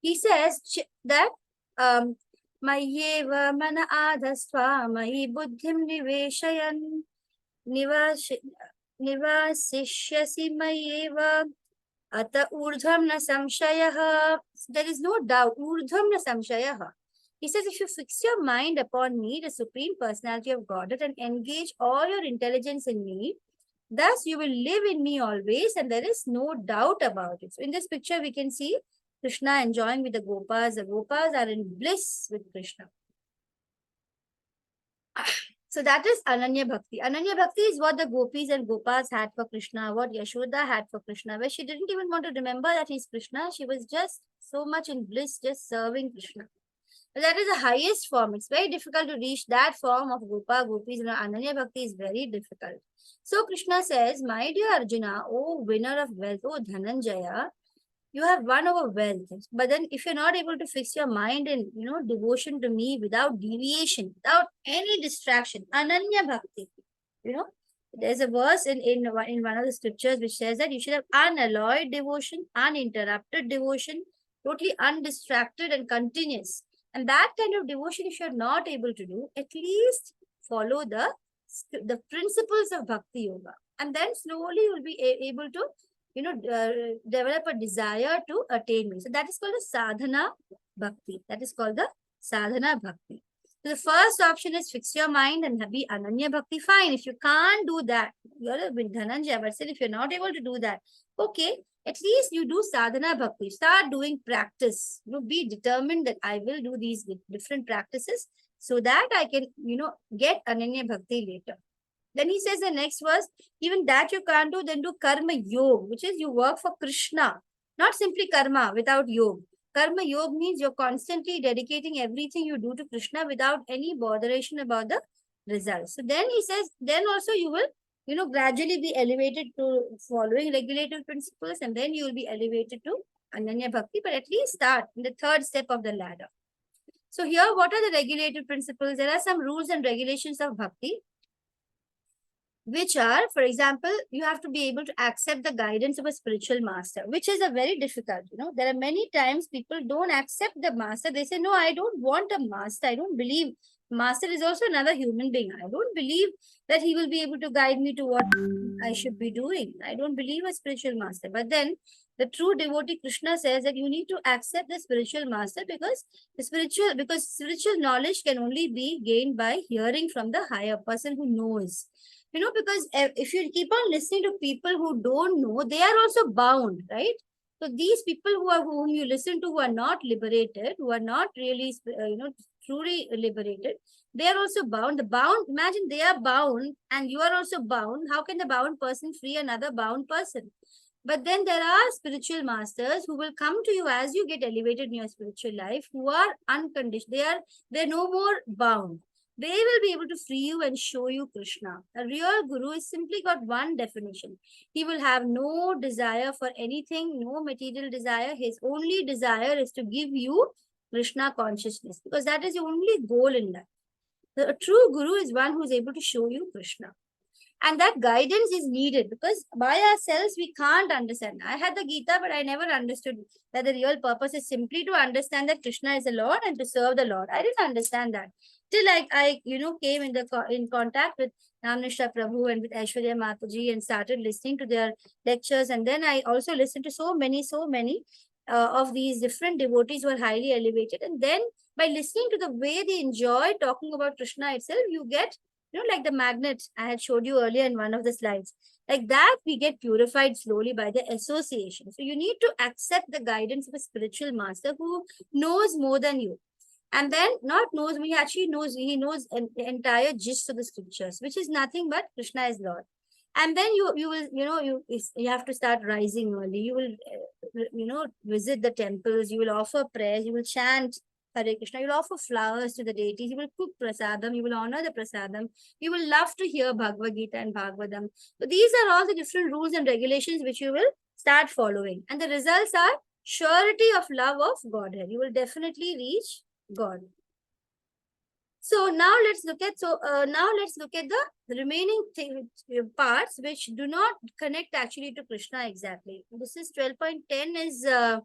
He says that Mayyeva mana adhasva mayi buddhim niveshayan nivasishyasi mayyeva ata urdhvam na samshayah. There is no doubt. Urdhvam na samshayah. He says, if you fix your mind upon me, the Supreme Personality of Godhead, and engage all your intelligence in me, thus you will live in me always, and there is no doubt about it. So in this picture, we can see Krishna enjoying with the Gopas. The Gopas are in bliss with Krishna. So that is Ananya Bhakti. Ananya Bhakti is what the Gopis and Gopas had for Krishna, what Yashoda had for Krishna, where she didn't even want to remember that he's Krishna. She was just so much in bliss, just serving Krishna. But that is the highest form. It's very difficult to reach that form of Gopa, Gopis, and Ananya Bhakti is very difficult. So Krishna says, my dear Arjuna, O winner of wealth, O Dhananjaya, you have won over wealth. But then if you're not able to fix your mind in, devotion to me without deviation, without any distraction, Ananya Bhakti, there's a verse in one of the scriptures which says that you should have unalloyed devotion, uninterrupted devotion, totally undistracted and continuous. And that kind of devotion, if you're not able to do, at least follow the principles of Bhakti Yoga. And then slowly you'll be able to, develop a desire to attain me. So that is called the sadhana bhakti. That is called the sadhana bhakti. So the first option is fix your mind and be Ananya Bhakti. Fine. If you can't do that, you're a Dhananjaya, but still if you're not able to do that, okay, at least you do sadhana bhakti. Start doing practice. Be determined that I will do these different practices so that I can, get Ananya Bhakti later. Then he says the next verse, even that you can't do, then do karma yoga, which is you work for Krishna, not simply karma without yoga. Karma yoga means you're constantly dedicating everything you do to Krishna without any botheration about the results. So then he says, then also you will, gradually be elevated to following regulative principles, and then you will be elevated to Ananya Bhakti, but at least start in the third step of the ladder. So here, what are the regulative principles? There are some rules and regulations of Bhakti, which are, for example, you have to be able to accept the guidance of a spiritual master, which is a very difficult, there are many times people don't accept the master. They say, no, I don't want a master. I don't believe master is also another human being. I don't believe that he will be able to guide me to what I should be doing. I don't believe a spiritual master. But then the true devotee Krishna says that you need to accept the spiritual master because spiritual knowledge can only be gained by hearing from the higher person who knows. Because if you keep on listening to people who don't know, they are also bound, right? So these people whom you listen to, who are not liberated, who are not really, truly liberated, they are also bound. Imagine they are bound and you are also bound. How can the bound person free another bound person? But then there are spiritual masters who will come to you as you get elevated in your spiritual life, who are unconditioned. They're no more bound. They will be able to free you and show you Krishna. A real guru is simply got one definition. He will have no desire for anything, no material desire. His only desire is to give you Krishna consciousness, because that is the only goal in life. A true guru is one who is able to show you Krishna. And that guidance is needed because by ourselves, we can't understand. I had the Gita, but I never understood that the real purpose is simply to understand that Krishna is the Lord and to serve the Lord. I didn't understand that. Till I came in contact with Namnishra Prabhu and with Aishwarya Mataji and started listening to their lectures. And then I also listened to so many of these different devotees who are highly elevated. And then by listening to the way they enjoy talking about Krishna itself, you get, like the magnet I had showed you earlier in one of the slides. Like that, we get purified slowly by the association. So you need to accept the guidance of a spiritual master who knows more than you. And then not knows, he knows the entire gist of the scriptures, which is nothing but Krishna is Lord. And then you will, you have to start rising early. You will, visit the temples. You will offer prayers. You will chant Hare Krishna. You will offer flowers to the deities. You will cook prasadam. You will honor the prasadam. You will love to hear Bhagavad Gita and Bhagavatam. So these are all the different rules and regulations which you will start following. And the results are surety of love of Godhead. You will definitely reach God. So now let's look at the remaining parts which do not connect actually to Krishna exactly. This is 12.10 is third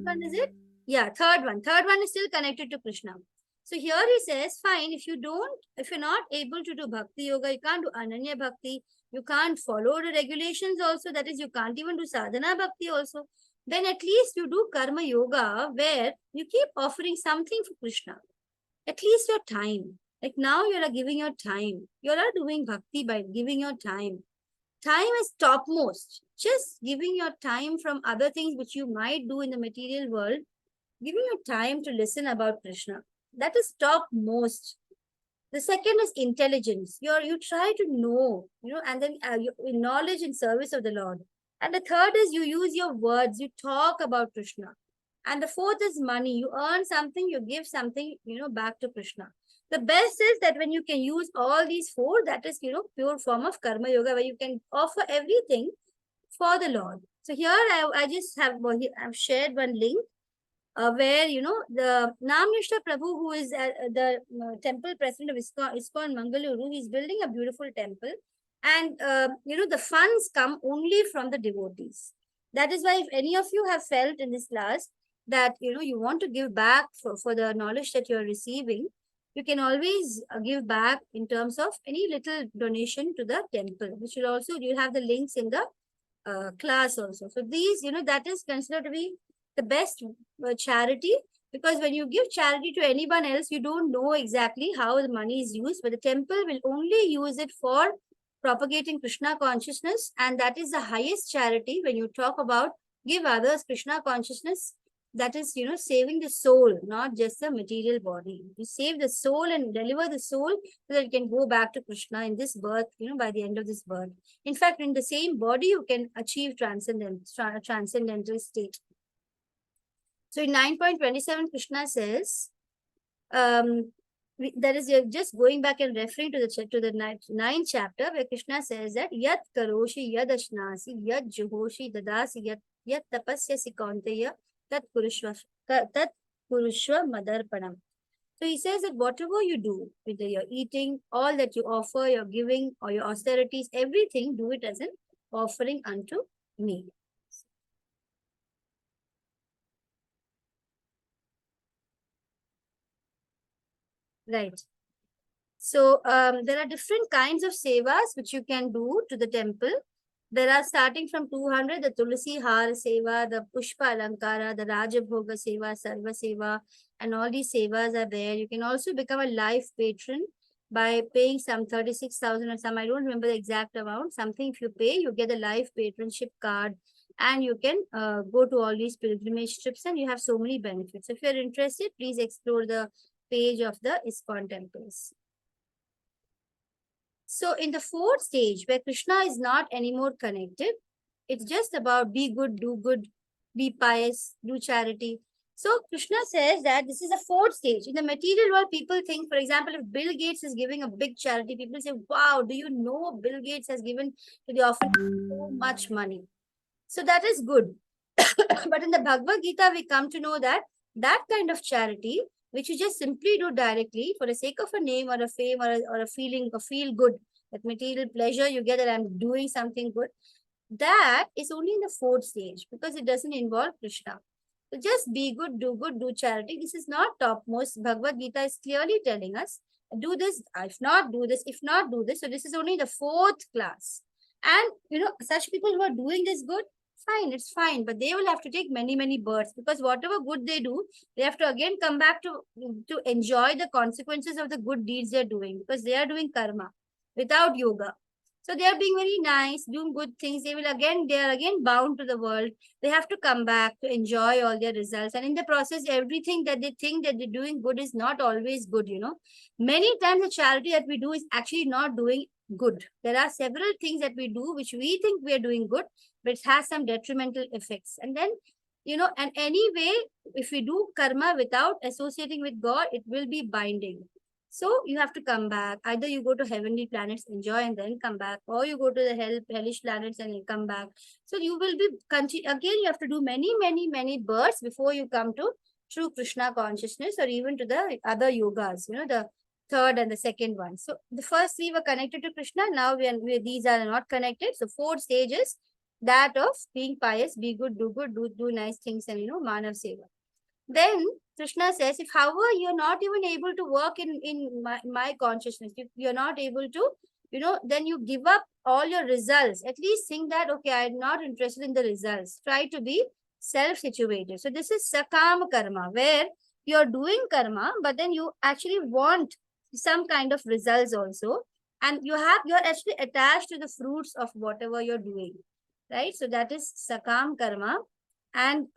one, is it? Yeah, third one. Third one is still connected to Krishna. So here he says, fine, if you're not able to do Bhakti Yoga, you can't do Ananya Bhakti, you can't follow the regulations also, that is, you can't even do Sadhana Bhakti also, then at least you do Karma Yoga where you keep offering something for Krishna. At least your time. Like now you are giving your time. You are doing bhakti by giving your time. Time is topmost. Just giving your time from other things which you might do in the material world, giving your time to listen about Krishna. That is topmost. The second is intelligence. You try to know, and then knowledge in service of the Lord. And the third is you use your words. You talk about Krishna. And the fourth is money. You earn something, you give something, back to Krishna. The best is that when you can use all these four, that is, pure form of karma yoga, where you can offer everything for the Lord. So here I just have, I've shared one link where, the Namnishta Prabhu, who is the temple president of ISKCON Mangaluru, he's building a beautiful temple. And, the funds come only from the devotees. That is why if any of you have felt in this class that you want to give back for the knowledge that you're receiving, you can always give back in terms of any little donation to the temple, which will also, you'll have the links in the class also. So these, that is considered to be the best charity, because when you give charity to anyone else, you don't know exactly how the money is used, but the temple will only use it for propagating Krishna consciousness, and that is the highest charity. When you talk about give others Krishna consciousness, that is, saving the soul, not just the material body. You save the soul and deliver the soul so that it can go back to Krishna in this birth, by the end of this birth. In fact, in the same body, you can achieve transcendental state. So in 9.27, Krishna says, that is, you're just going back and referring to the ninth chapter, where Krishna says that yat karoshi yad ashnasi yad juhoshi dadasi yat tapasyasi kaunteya tat purushva madarpanam. So he says that whatever you do with your eating, all that you offer, your giving, or your austerities, everything, do it as an offering unto me. Right. So there are different kinds of sevas which you can do to the temple. There are starting from 200, the Tulsi Har Seva, the Pushpa Alankara, the Rajabhoga Seva, Sarva Seva, and all these sevas are there. You can also become a life patron by paying some 36,000 or some, I don't remember the exact amount, something. If you pay, you get a life patronship card, and you can go to all these pilgrimage trips, and you have so many benefits. If you're interested, please explore the page of the ISKCON temples. So in the fourth stage, where Krishna is not anymore connected, it's just about be good, do good, be pious, do charity. So Krishna says that this is a fourth stage. In the material world, people think, for example, if Bill Gates is giving a big charity, people say, wow, do you know Bill Gates has given to the orphan so much money? So that is good. But in the Bhagavad Gita, we come to know that that kind of charity, which you just simply do directly for the sake of a name or a fame or a feeling, or feel good, that material pleasure you get that I'm doing something good, that is only in the fourth stage, because it doesn't involve Krishna. So just be good, do charity. This is not topmost. Bhagavad Gita is clearly telling us, do this, if not do this, if not do this. So this is only the fourth class. And, such people who are doing this good, fine, it's fine, but they will have to take many, many births, because whatever good they do, they have to again come back to enjoy the consequences of the good deeds they're doing, because they are doing karma without yoga. So they are being very nice, doing good things. They are again bound to the world. They have to come back to enjoy all their results. And in the process, everything that they think that they're doing good is not always good, Many times the charity that we do is actually not doing good. There are several things that we do which we think we are doing good, but it has some detrimental effects. And then, and anyway, if we do karma without associating with God, it will be binding. So you have to come back. Either you go to heavenly planets, enjoy, and then come back, or you go to the hellish planets and then come back. So you will be again. You have to do many, many, many births before you come to true Krishna consciousness, or even to the other yogas. The third and the second one. So the first three were connected to Krishna. Now these are not connected. So four stages, that of being pious, be good, do nice things, and manav seva. Then Krishna says, if however you're not even able to work in my consciousness, if you're not able to, then you give up all your results. At least think that, okay, I'm not interested in the results. Try to be self-situated. So this is sakama karma, where you're doing karma, but then you actually want some kind of results also. And you're actually attached to the fruits of whatever you're doing. Right? So that is sakam karma. And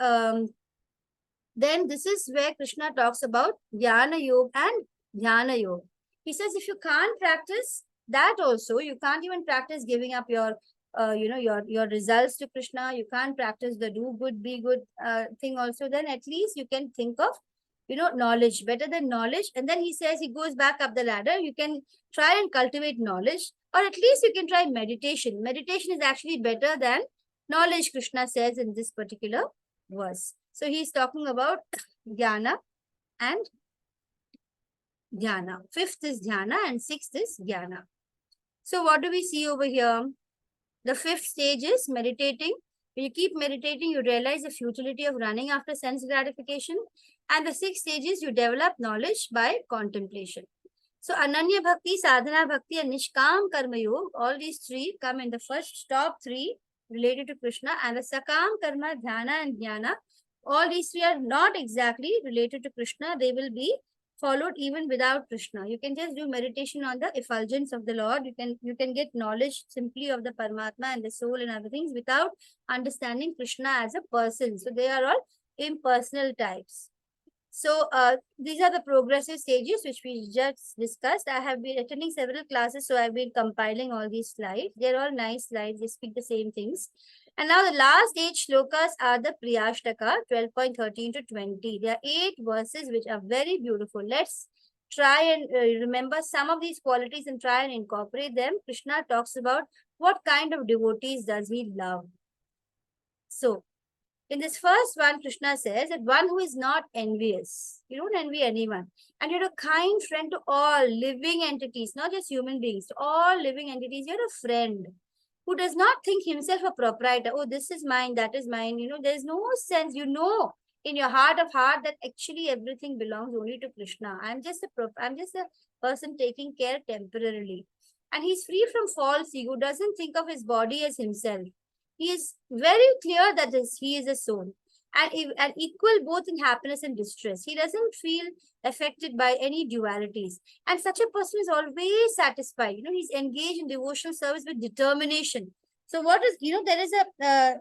then this is where Krishna talks about Dhyana Yoga and Dhyana Yoga. He says if you can't practice that also, you can't even practice giving up your, your results to Krishna. You can't practice the do good, be good thing also. Then at least you can think of, knowledge, better than knowledge. And then he says, he goes back up the ladder. You can try and cultivate knowledge, or at least you can try meditation. Meditation is actually better than knowledge, Krishna says in this particular verse. So he's talking about dhyana and dhyana. Fifth is dhyana and sixth is dhyana. So what do we see over here? The fifth stage is meditating. When you keep meditating, you realize the futility of running after sense gratification. And the sixth stage is you develop knowledge by contemplation. So Ananya Bhakti, Sadhana Bhakti and Nishkam Karma Yoga, all these three come in the first top three related to Krishna. And the Sakam Karma, Dhyana and Jnana, all these three are not exactly related to Krishna. They will be followed even without Krishna. You can just do meditation on the effulgence of the Lord. You can get knowledge simply of the Paramatma and the soul and other things without understanding Krishna as a person. So they are all impersonal types. So these are the progressive stages which we just discussed. I have been attending several classes, so I've been compiling all these slides. They're all nice slides. They speak the same things. And now the last 8 shlokas are the Priyashtaka, 12.13 to 20. There are 8 verses which are very beautiful. Let's try and remember some of these qualities and try and incorporate them. Krishna talks about what kind of devotees does he love. So, in this first one, Krishna says that one who is not envious. You don't envy anyone. And you're a kind friend to all living entities, not just human beings. To all living entities, you're a friend who does not think himself a proprietor. Oh, this is mine, that is mine. There's no sense. In your heart of heart that actually everything belongs only to Krishna. I'm just a person taking care temporarily. And he's free from false ego, doesn't think of his body as himself. He is very clear that he is a soul and equal both in happiness and distress. He doesn't feel affected by any dualities. And such a person is always satisfied. He's engaged in devotional service with determination. So what is, there is a,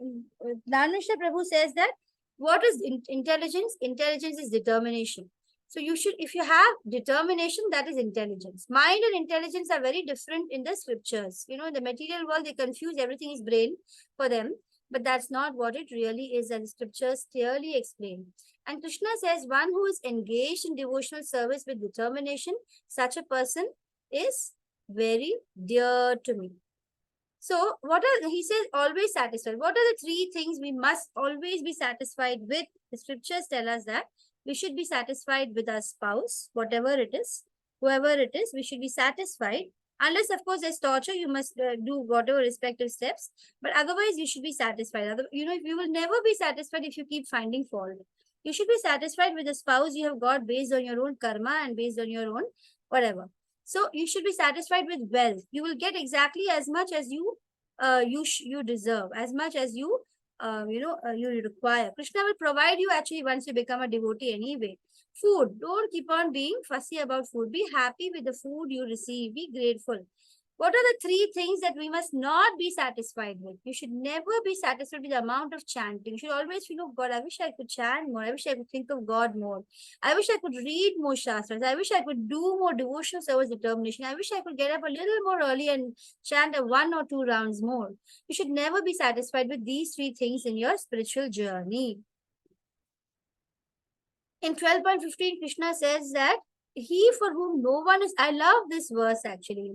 Dhanmishra Prabhu says that what is intelligence? Intelligence is determination. So if you have determination, that is intelligence. Mind and intelligence are very different in the scriptures. In the material world, they confuse everything is brain for them, but that's not what it really is, and the scriptures clearly explain. And Krishna says, one who is engaged in devotional service with determination, such a person is very dear to me. So he says, always satisfied. What are the 3 things we must always be satisfied with? The scriptures tell us that we should be satisfied with our spouse, whatever it is, whoever it is, we should be satisfied. Unless, of course, there's torture, you must do whatever respective steps. But otherwise, you should be satisfied. If you will never be satisfied if you keep finding fault. You should be satisfied with the spouse you have got based on your own karma and based on your own whatever. So you should be satisfied with wealth. You will get exactly as much as you deserve, as much as you you require. Krishna will provide you actually once you become a devotee anyway. Food. Don't keep on being fussy about food. Be happy with the food you receive. Be grateful. What are the three things that we must not be satisfied with? You should never be satisfied with the amount of chanting. You should always feel, oh God, I wish I could chant more. I wish I could think of God more. I wish I could read more shastras. I wish I could do more devotional service determination. I wish I could get up a little more early and chant a 1 or 2 rounds more. You should never be satisfied with these three things in your spiritual journey. In 12.15, Krishna says that he for whom no one is, I love this verse actually,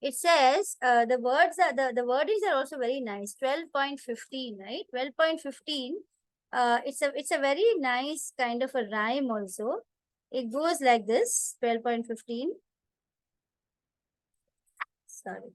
It says, the words are, the wordings are also very nice. 12.15, right? 12.15, it's a very nice kind of a rhyme also. It goes like this, 12.15. Sorry.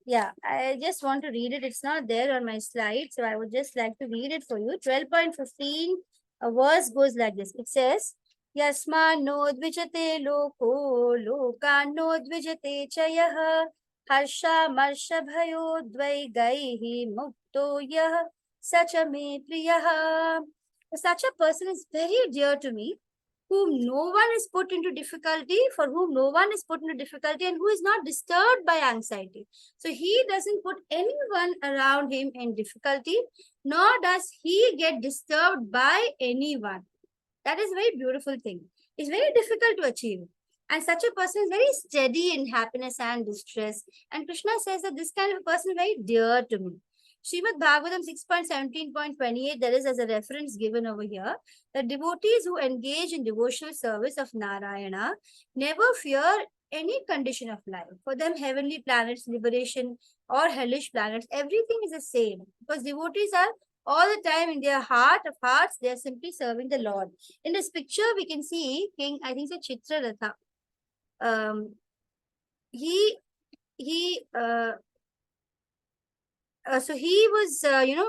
Yeah, I just want to read it. It's not there on my slide, so I would just like to read it for you. 12.15, a verse goes like this. It says, Yasmano dvijate loko lokano dvijate chayah harsha marsha bhayo dvaigaihi mukto yah sacha me priyah. Such a person is very dear to me, whom no one is put into difficulty, for whom no one is put into difficulty, and who is not disturbed by anxiety. So he doesn't put anyone around him in difficulty, nor does he get disturbed by anyone. That is a very beautiful thing. It's very difficult to achieve. And such a person is very steady in happiness and distress. And Krishna says that this kind of person is very dear to me. Srimad Bhagavatam 6.17.28, there is as a reference given over here, that devotees who engage in devotional service of Narayana never fear any condition of life. For them, heavenly planets, liberation, or hellish planets, everything is the same. Because devotees are all the time in their heart of hearts, they are simply serving the Lord. In this picture, we can see King, I think it's a Chitraratha. He so he was,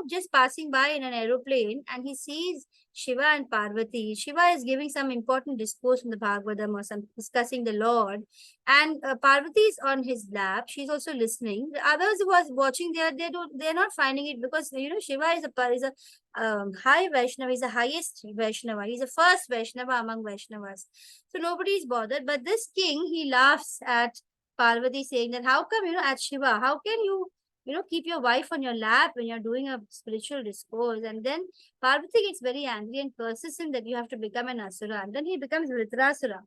just passing by in an aeroplane, and he sees Shiva and Parvati. Shiva is giving some important discourse from the Bhagavatam or some discussing the Lord, and Parvati is on his lap. She's also listening. The others who are watching, they're not finding it, because Shiva is a high Vaishnava. He's the highest Vaishnava. He's the first Vaishnava among Vaishnavas. So nobody is bothered. But this king, he laughs at Parvati, saying that how come at Shiva, how can you keep your wife on your lap when you're doing a spiritual discourse? And then Parvati gets very angry and curses him that you have to become an asura. And then he becomes Vritrasura.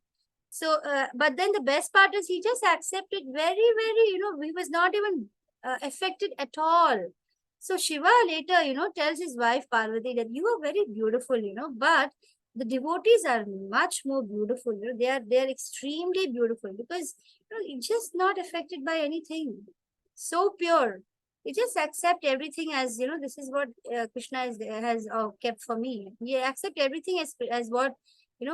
So, but then the best part is he just accepted very, very, he was not even affected at all. So Shiva later, tells his wife Parvati that you are very beautiful, but the devotees are much more beautiful. They are extremely beautiful, because it's just not affected by anything. So pure. You just accept everything as, this is what Krishna has kept for me. You accept everything as what,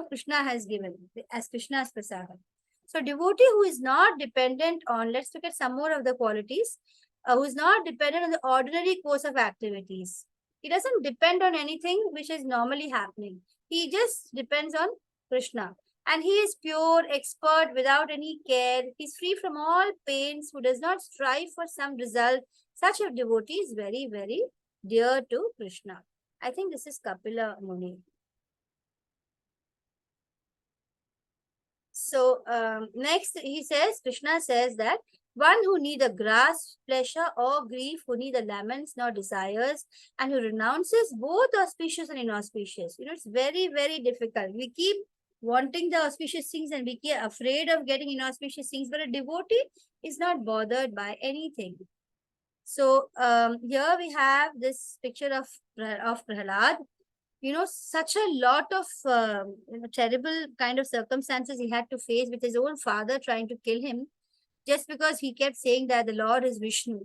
Krishna has given, as Krishna's prasada. So devotee who is not dependent on, let's look at some more of the qualities, who is not dependent on the ordinary course of activities. He doesn't depend on anything which is normally happening. He just depends on Krishna. And he is pure, expert, without any care. He is free from all pains, who does not strive for some result. Such a devotee is very, very dear to Krishna. I think this is Kapila Muni. So next he says, Krishna says that one who neither grasps pleasure or grief, who neither laments nor desires, and who renounces both auspicious and inauspicious. It's very, very difficult. We keep wanting the auspicious things and we get afraid of getting inauspicious things, but a devotee is not bothered by anything. So here we have this picture of Prahlad. Such a lot of terrible kind of circumstances he had to face, with his own father trying to kill him just because he kept saying that the Lord is Vishnu.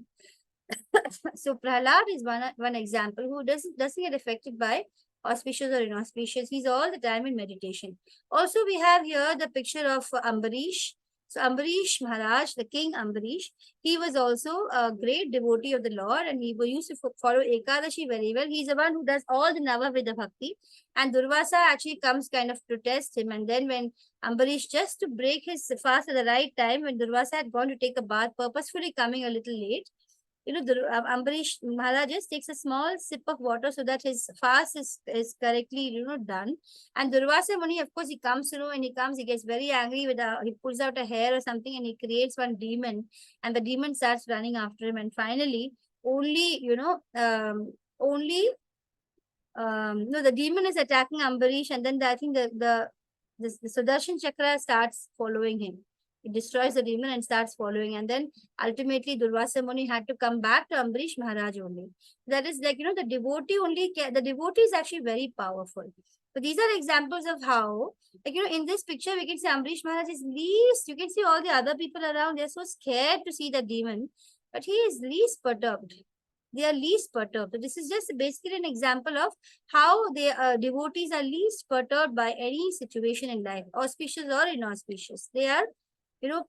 So Prahlad is one example who doesn't get affected by auspicious or inauspicious. He's all the time in meditation. Also, we have here the picture of Ambarish. So Ambarish Maharaj, the king Ambarish, he was also a great devotee of the Lord, and he used to follow Ekadashi very well. He's the one who does all the Navavidha Bhakti, and Durvasa actually comes kind of to test him. And then when Ambarish, just to break his fast at the right time, when Durvasa had gone to take a bath, purposefully coming a little late, Ambarish Maharaj just takes a small sip of water so that his fast is correctly, done. And Durvasa Muni, of course, he comes, and he gets very angry he pulls out a hair or something and he creates one demon, and the demon starts running after him. And finally, only, only no, the demon is attacking Ambarish, and then I think the Sudarshan Chakra starts following him. It destroys the demon and starts following, and then ultimately Durvasa Muni had to come back to Ambarish Maharaj only. That is like, the devotee the devotee is actually very powerful. So these are examples of how, like, in this picture, we can see Ambarish Maharaj is least, you can see all the other people around, they're so scared to see the demon, but he is least perturbed. They are least perturbed. So this is just basically an example of how the devotees are least perturbed by any situation in life, auspicious or inauspicious. They are,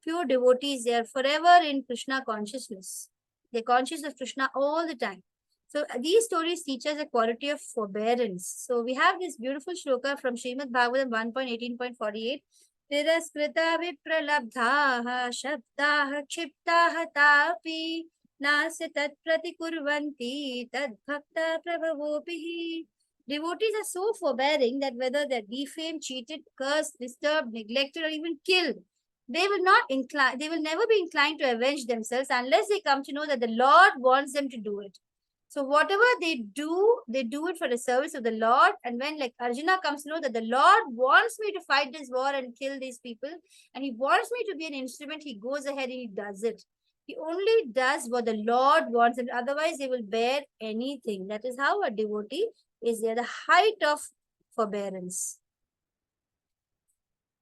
pure devotees. They are forever in Krishna consciousness. They're conscious of Krishna all the time. So these stories teach us a quality of forbearance. So we have this beautiful shloka from Srimad Bhagavatam 1.18.48. Tiraskrita vipralabdhaha shabdaha kshiptaha tapi Nasya tat pratikurvanti tad bhakta prabhavopihi. Devotees are so forbearing that whether they're defamed, cheated, cursed, disturbed, neglected, or even killed, they will never be inclined to avenge themselves unless they come to know that the Lord wants them to do it. So whatever they do it for the service of the Lord. And when, like, Arjuna comes to know that the Lord wants me to fight this war and kill these people, and he wants me to be an instrument, he goes ahead and he does it. He only does what the Lord wants, and otherwise they will bear anything. That is how a devotee is there, the height of forbearance.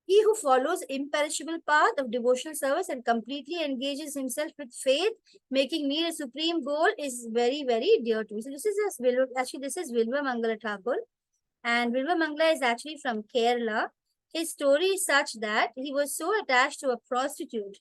He who follows imperishable path of devotional service and completely engages himself with faith, making me a supreme goal, is very, very dear to me. So this is this is Vilva Mangala Thakur, and Vilva Mangala is actually from Kerala. His story is such that he was so attached to a prostitute,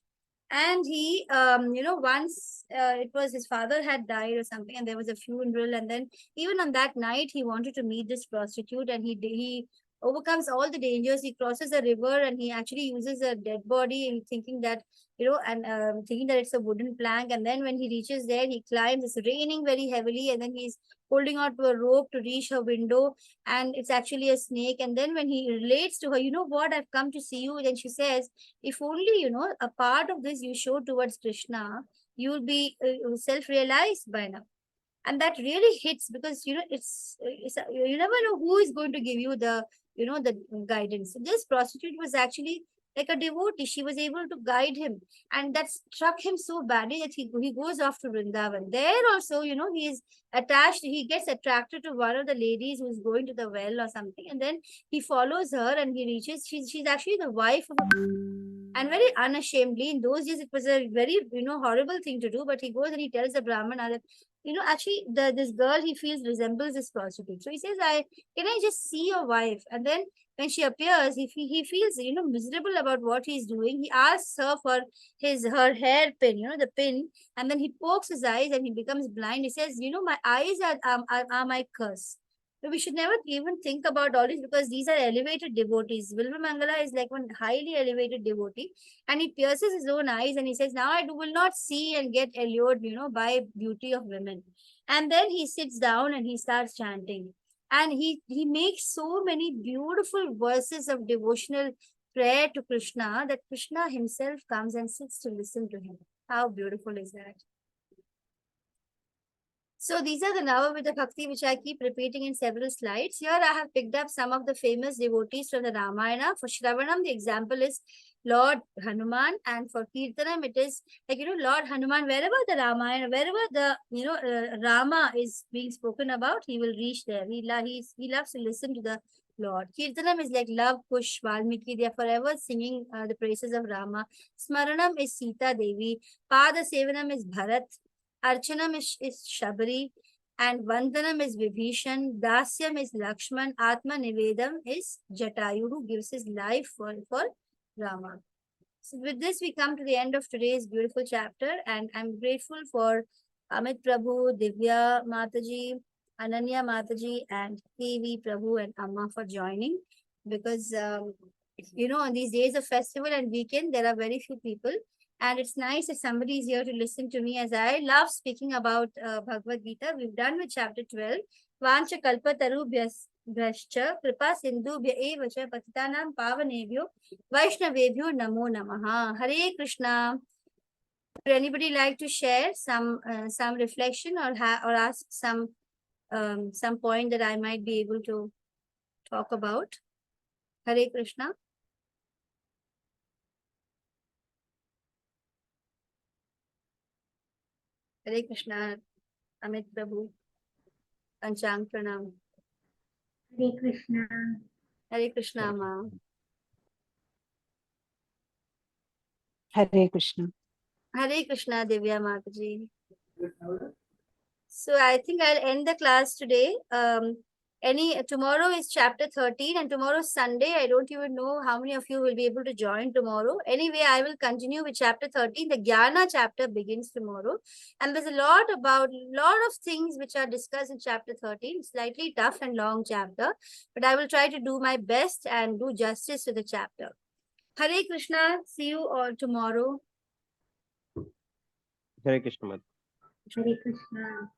and he, once it was his father had died or something, and there was a funeral, and then even on that night he wanted to meet this prostitute, and he overcomes all the dangers. He crosses a river and he actually uses a dead body and thinking that, thinking that it's a wooden plank. And then when he reaches there, he climbs. It's raining very heavily, and then he's holding on to a rope to reach her window, and it's actually a snake. And then when he relates to her, you know what, I've come to see you. Then she says, if only, a part of this you show towards Krishna, you'll be self-realized by now. And that really hits, because, you never know who is going to give you the guidance. This prostitute was actually like a devotee. She was able to guide him, and that struck him so badly that he goes off to Vrindavan. There also, he is attached. He gets attracted to one of the ladies who's going to the well or something, and then he follows her and he reaches. She's actually the wife of and very unashamedly, in those days it was a very, horrible thing to do, but he goes and he tells the Brahmana that, actually this girl he feels resembles this prostitute. So he says, can I just see your wife? And then when she appears, he feels, miserable about what he's doing. He asks her for her hairpin, the pin, and then he pokes his eyes and he becomes blind. He says, my eyes are my curse. So we should never even think about all this, because these are elevated devotees. Vilva Mangala is like one highly elevated devotee, and he pierces his own eyes and he says, now I will not see and get allured, by beauty of women. And then he sits down and he starts chanting. And he makes so many beautiful verses of devotional prayer to Krishna that Krishna himself comes and sits to listen to him. How beautiful is that? So these are the Navamita Bhakti which I keep repeating in several slides. Here I have picked up some of the famous devotees from the Ramayana. For Shravanam, the example is Lord Hanuman, and for Kirtanam, it is like, Lord Hanuman, wherever the Ramayana, wherever the, Rama is being spoken about, he will reach there. He loves to listen to the Lord. Kirtanam is like Love, Kush, Valmiki. They are forever singing the praises of Rama. Smaranam is Sita Devi. Pada Sevanam is Bharat. Archanam is Shabari, and Vandanam is Vibhishan, Dasyam is Lakshman, Atma Nivedam is Jatayu, who gives his life for Rama. So with this, we come to the end of today's beautiful chapter, and I'm grateful for Amit Prabhu, Divya Mataji, Ananya Mataji, and KV Prabhu and Amma for joining, because, on these days of festival and weekend, there are very few people. And it's nice if somebody is here to listen to me, as I love speaking about Bhagavad Gita. We've done with chapter 12. Vancha kalpa taru bhyascha kripa sindhu eva cha patitanam pavanebhyo vaishnavebhyo namo namaha. Hare Krishna. Would anybody like to share some reflection or ask some point that I might be able to talk about? Hare Krishna. Hare Krishna, Amit Prabhu. Panchang Pranam. Hare Krishna. Hare Krishna, Ma. Hare Krishna. Hare Krishna, Divya Mataji. So I think I'll end the class today. Tomorrow is chapter 13 and tomorrow is Sunday. I don't even know how many of you will be able to join tomorrow. Anyway, I will continue with chapter 13. The Jnana chapter begins tomorrow. And there's a lot of things which are discussed in chapter 13. Slightly tough and long chapter, but I will try to do my best and do justice to the chapter. Hare Krishna. See you all tomorrow. Hare Krishna. Hare Krishna.